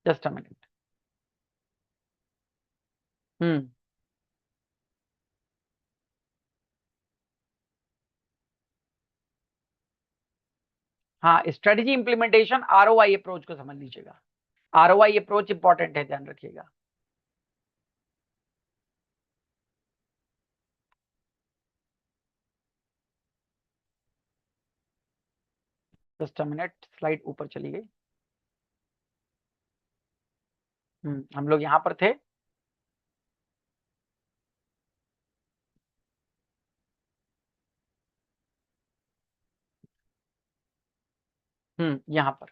Just a minute. हम्म। हाँ, स्ट्रेटेजी इंप्लीमेंटेशन, आरओआई अप्रोच को समझ लीजिएगा। आरओआई अप्रोच इंपॉर्टेंट है, ध्यान रखिएगा। जस्ट अ मिनट, स्लाइड ऊपर चली गई। हम लोग यहां पर थे। यहां पर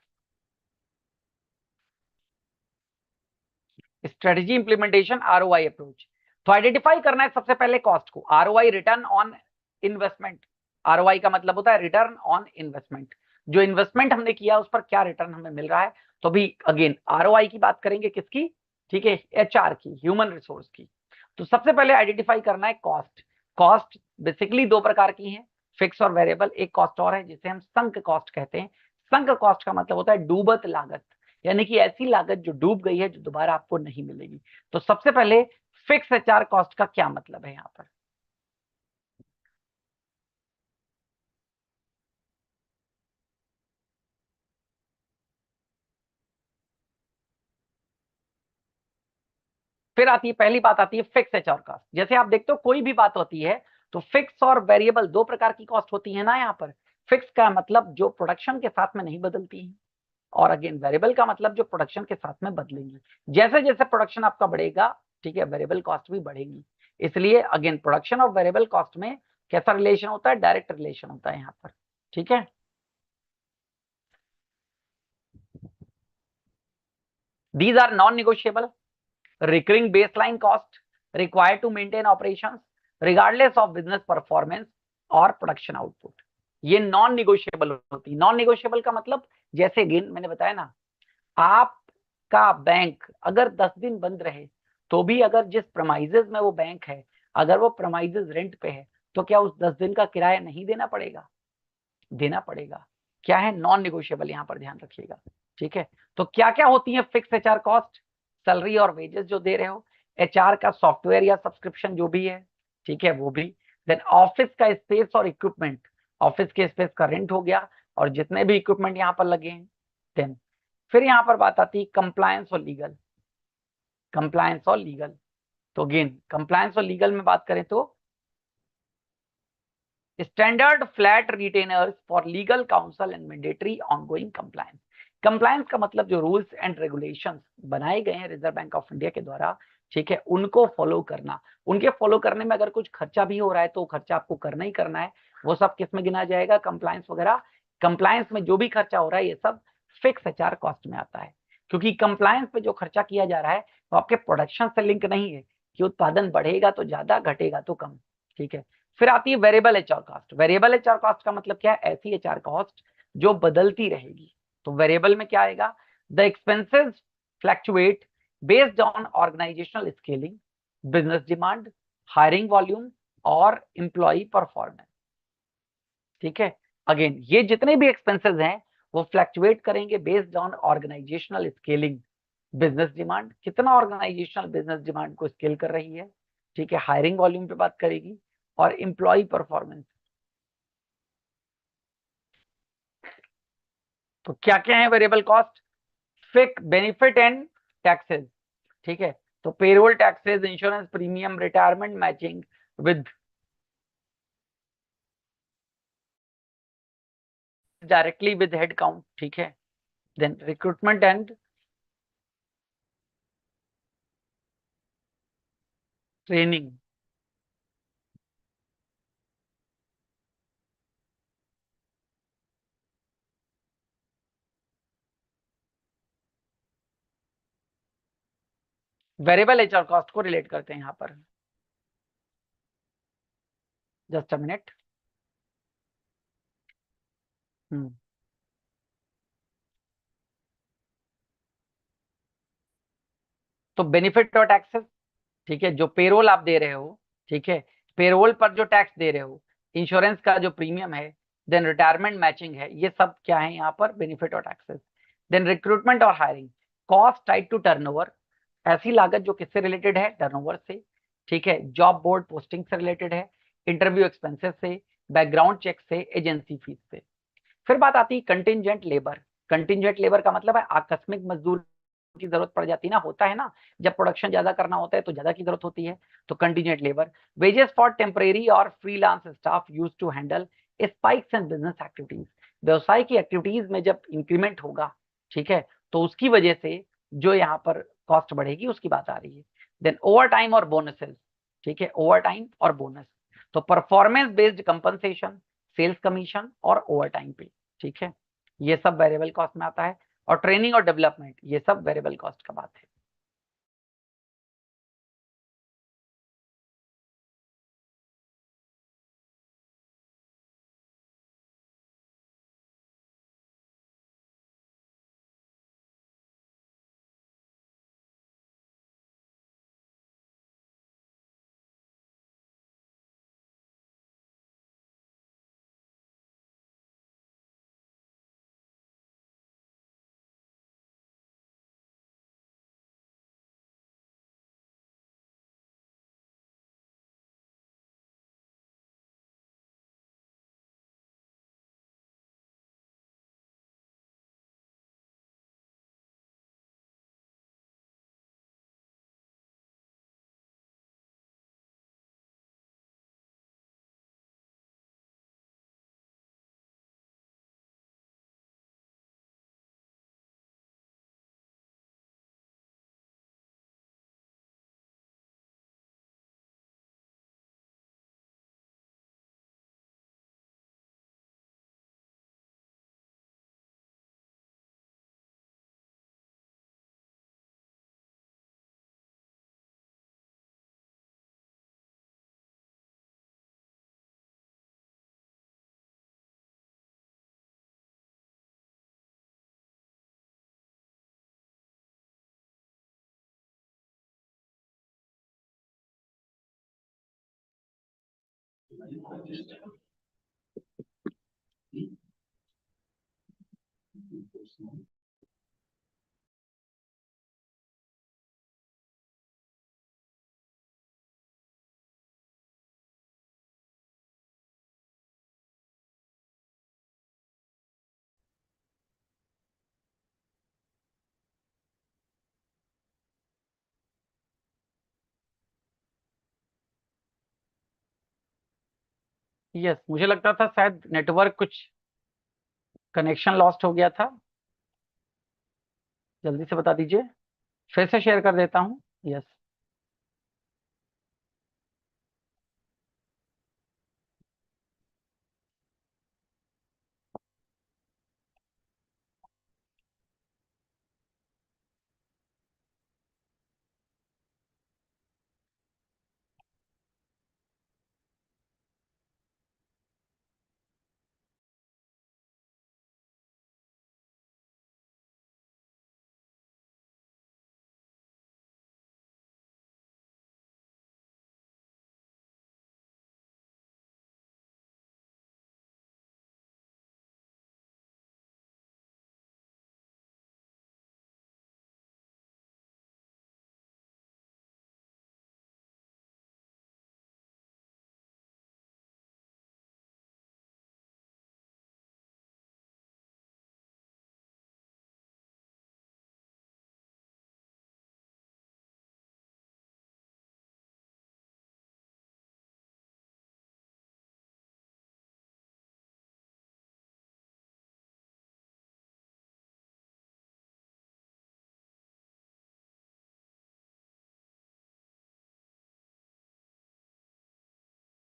स्ट्रेटेजी इंप्लीमेंटेशन, आरओआई अप्रोच। तो आइडेंटिफाई करना है सबसे पहले कॉस्ट को, ROI, return on investment. ROI का मतलब होता है रिटर्न ऑन इन्वेस्टमेंट, जो इन्वेस्टमेंट हमने किया उस पर क्या रिटर्न हमें मिल रहा है। तो भी अगेन आरओआई की बात करेंगे, किसकी? ठीक है, एचआर की, ह्यूमन रिसोर्स की। तो सबसे पहले आइडेंटिफाई करना है कॉस्ट। कॉस्ट बेसिकली दो प्रकार की है, फिक्स और वेरिएबल। एक कॉस्ट और है जिसे हम संक कॉस्ट कहते हैं। संक कॉस्ट का मतलब होता है डूबत लागत, यानी कि ऐसी लागत जो डूब गई है, जो दोबारा आपको नहीं मिलेगी। तो सबसे पहले फिक्स एचआर कॉस्ट का क्या मतलब है यहां पर? फिर आती है, पहली बात आती है फिक्स एचआर कॉस्ट। जैसे आप देखते हो कोई भी बात होती है तो फिक्स और वेरिएबल दो प्रकार की कॉस्ट होती है ना यहाँ पर। फिक्स का मतलब जो प्रोडक्शन के साथ में नहीं बदलती है, और अगेन वेरिएबल का मतलब जो प्रोडक्शन के साथ में बदलेंगी। जैसे जैसे प्रोडक्शन आपका बढ़ेगा, ठीक है, वेरिएबल कॉस्ट भी बढ़ेगी। इसलिए अगेन प्रोडक्शन और वेरिएबल कॉस्ट में कैसा रिलेशन होता है? डायरेक्ट रिलेशन होता है यहाँ पर। ठीक है, these are non-negotiable recurring baseline cost required to maintain operations regardless of business performance और प्रोडक्शन आउटपुट। ये नॉन निगोशिएबल होती है। नॉन निगोशिएबल का मतलब, जैसे अगेन मैंने बताया ना, आपका बैंक अगर 10 दिन बंद रहे तो भी अगर जिस प्रमाइजेज में वो बैंक है, अगर वो प्रमाइजेज रेंट पे है, तो क्या उस 10 दिन का किराया नहीं देना पड़ेगा? देना पड़ेगा। क्या है? नॉन निगोशिएबल, यहां पर ध्यान रखिएगा। ठीक है, तो क्या क्या होती है फिक्स एचआर कॉस्ट? सैलरी और वेजेस जो दे रहे हो, एचआर का सॉफ्टवेयर या सब्सक्रिप्शन जो भी है, ठीक है, वो भी। देन ऑफिस का स्पेस और इक्विपमेंट, ऑफिस के स्पेस का रेंट हो गया और जितने भी इक्विपमेंट यहाँ पर लगे हैं। देन फिर यहाँ पर बात आती है कंप्लायंस और लीगल। कंप्लायंस और लीगल, तो अगेन कंप्लायंस और लीगल में बात करें तो standard flat retainers for legal council and mandatory ongoing compliance. Compliance का मतलब जो रूल्स एंड रेगुलेशंस बनाए गए हैं रिजर्व बैंक ऑफ इंडिया के द्वारा, ठीक है, उनको फॉलो करना। उनके फॉलो करने में अगर कुछ खर्चा भी हो रहा है तो खर्चा आपको करना ही करना है। वो सब किस में गिना जाएगा? कंप्लायंस वगैरह। कंप्लायंस में जो भी खर्चा हो रहा है ये सब फिक्स एचआर कॉस्ट में आता है, क्योंकि कंप्लायंस पे जो खर्चा किया जा रहा है वो आपके प्रोडक्शन से लिंक नहीं है कि उत्पादन बढ़ेगा तो ज्यादा, घटेगा तो कम। ठीक है, फिर आती है variable HR cost. Variable HR cost का मतलब क्या है? ऐसी एचआर कॉस्ट जो बदलती रहेगी। तो वेरिएबल में क्या आएगा? The expenses fluctuate based on organisational scaling, business demand, hiring volume और एम्प्लॉय परफॉर्मेंस। ठीक है, अगेन ये जितने भी एक्सपेंसेस हैं वो फ्लैक्चुएट करेंगे based on organisational scaling, business demand, कितना ऑर्गेनाइजेशनल बिजनेस डिमांड को स्केल कर रही है, ठीक है, हायरिंग वॉल्यूम पे बात करेगी, और एम्प्लॉय परफॉर्मेंस। तो क्या क्या है वेरिएबल कॉस्ट? फिक, बेनिफिट एंड टैक्सेस। ठीक है, तो payroll taxes, insurance premium, retirement matching with directly with head count, ठीक है। Then recruitment and training. Variable HR cost को रिलेट करते हैं यहाँ पर। Just a minute. तो बेनिफिट और टैक्सेस, ठीक है, जो पेरोल आप दे रहे हो, ठीक है, पेरोल पर जो टैक्स दे रहे हो, इंश्योरेंस का जो प्रीमियम है, देन रिटायरमेंट मैचिंग है, ये सब क्या है यहाँ पर बेनिफिट और टैक्सेस। देन रिक्रूटमेंट और hiring, cost tied to turnover, ऐसी लागत जो किससे रिलेटेड है, टर्नओवर से, ठीक है, जॉब बोर्ड पोस्टिंग से रिलेटेड है, इंटरव्यू एक्सपेंसेस से, बैकग्राउंड चेक से, एजेंसी फीस से। फिर बात आती है कंटिजेंट लेबर। कंटिजेंट लेबर का मतलब है आकस्मिक मजदूर की जरूरत पड़ जाती है ना, होता है ना, जब प्रोडक्शन ज्यादा करना होता है तो ज्यादा की जरूरत होती है, तो contingent labour. Wages for temporary और freelance staff use to handle spikes in business activities, व्यवसाय की एक्टिविटीज में जब इंक्रीमेंट होगा, ठीक है, तो उसकी वजह से जो यहाँ पर कॉस्ट बढ़ेगी उसकी बात आ रही है। देन ओवर टाइम और बोनसेस, ठीक है, ओवर टाइम और बोनस, तो performance based compensation, sales commission और ओवर टाइम पे, ठीक है, ये सब वेरिएबल कॉस्ट में आता है। और ट्रेनिंग और डेवलपमेंट, ये सब वेरिएबल कॉस्ट का बात है। यस, मुझे लगता था शायद नेटवर्क कुछ कनेक्शन लॉस्ट हो गया था, जल्दी से बता दीजिए, फिर से शेयर कर देता हूँ। यस।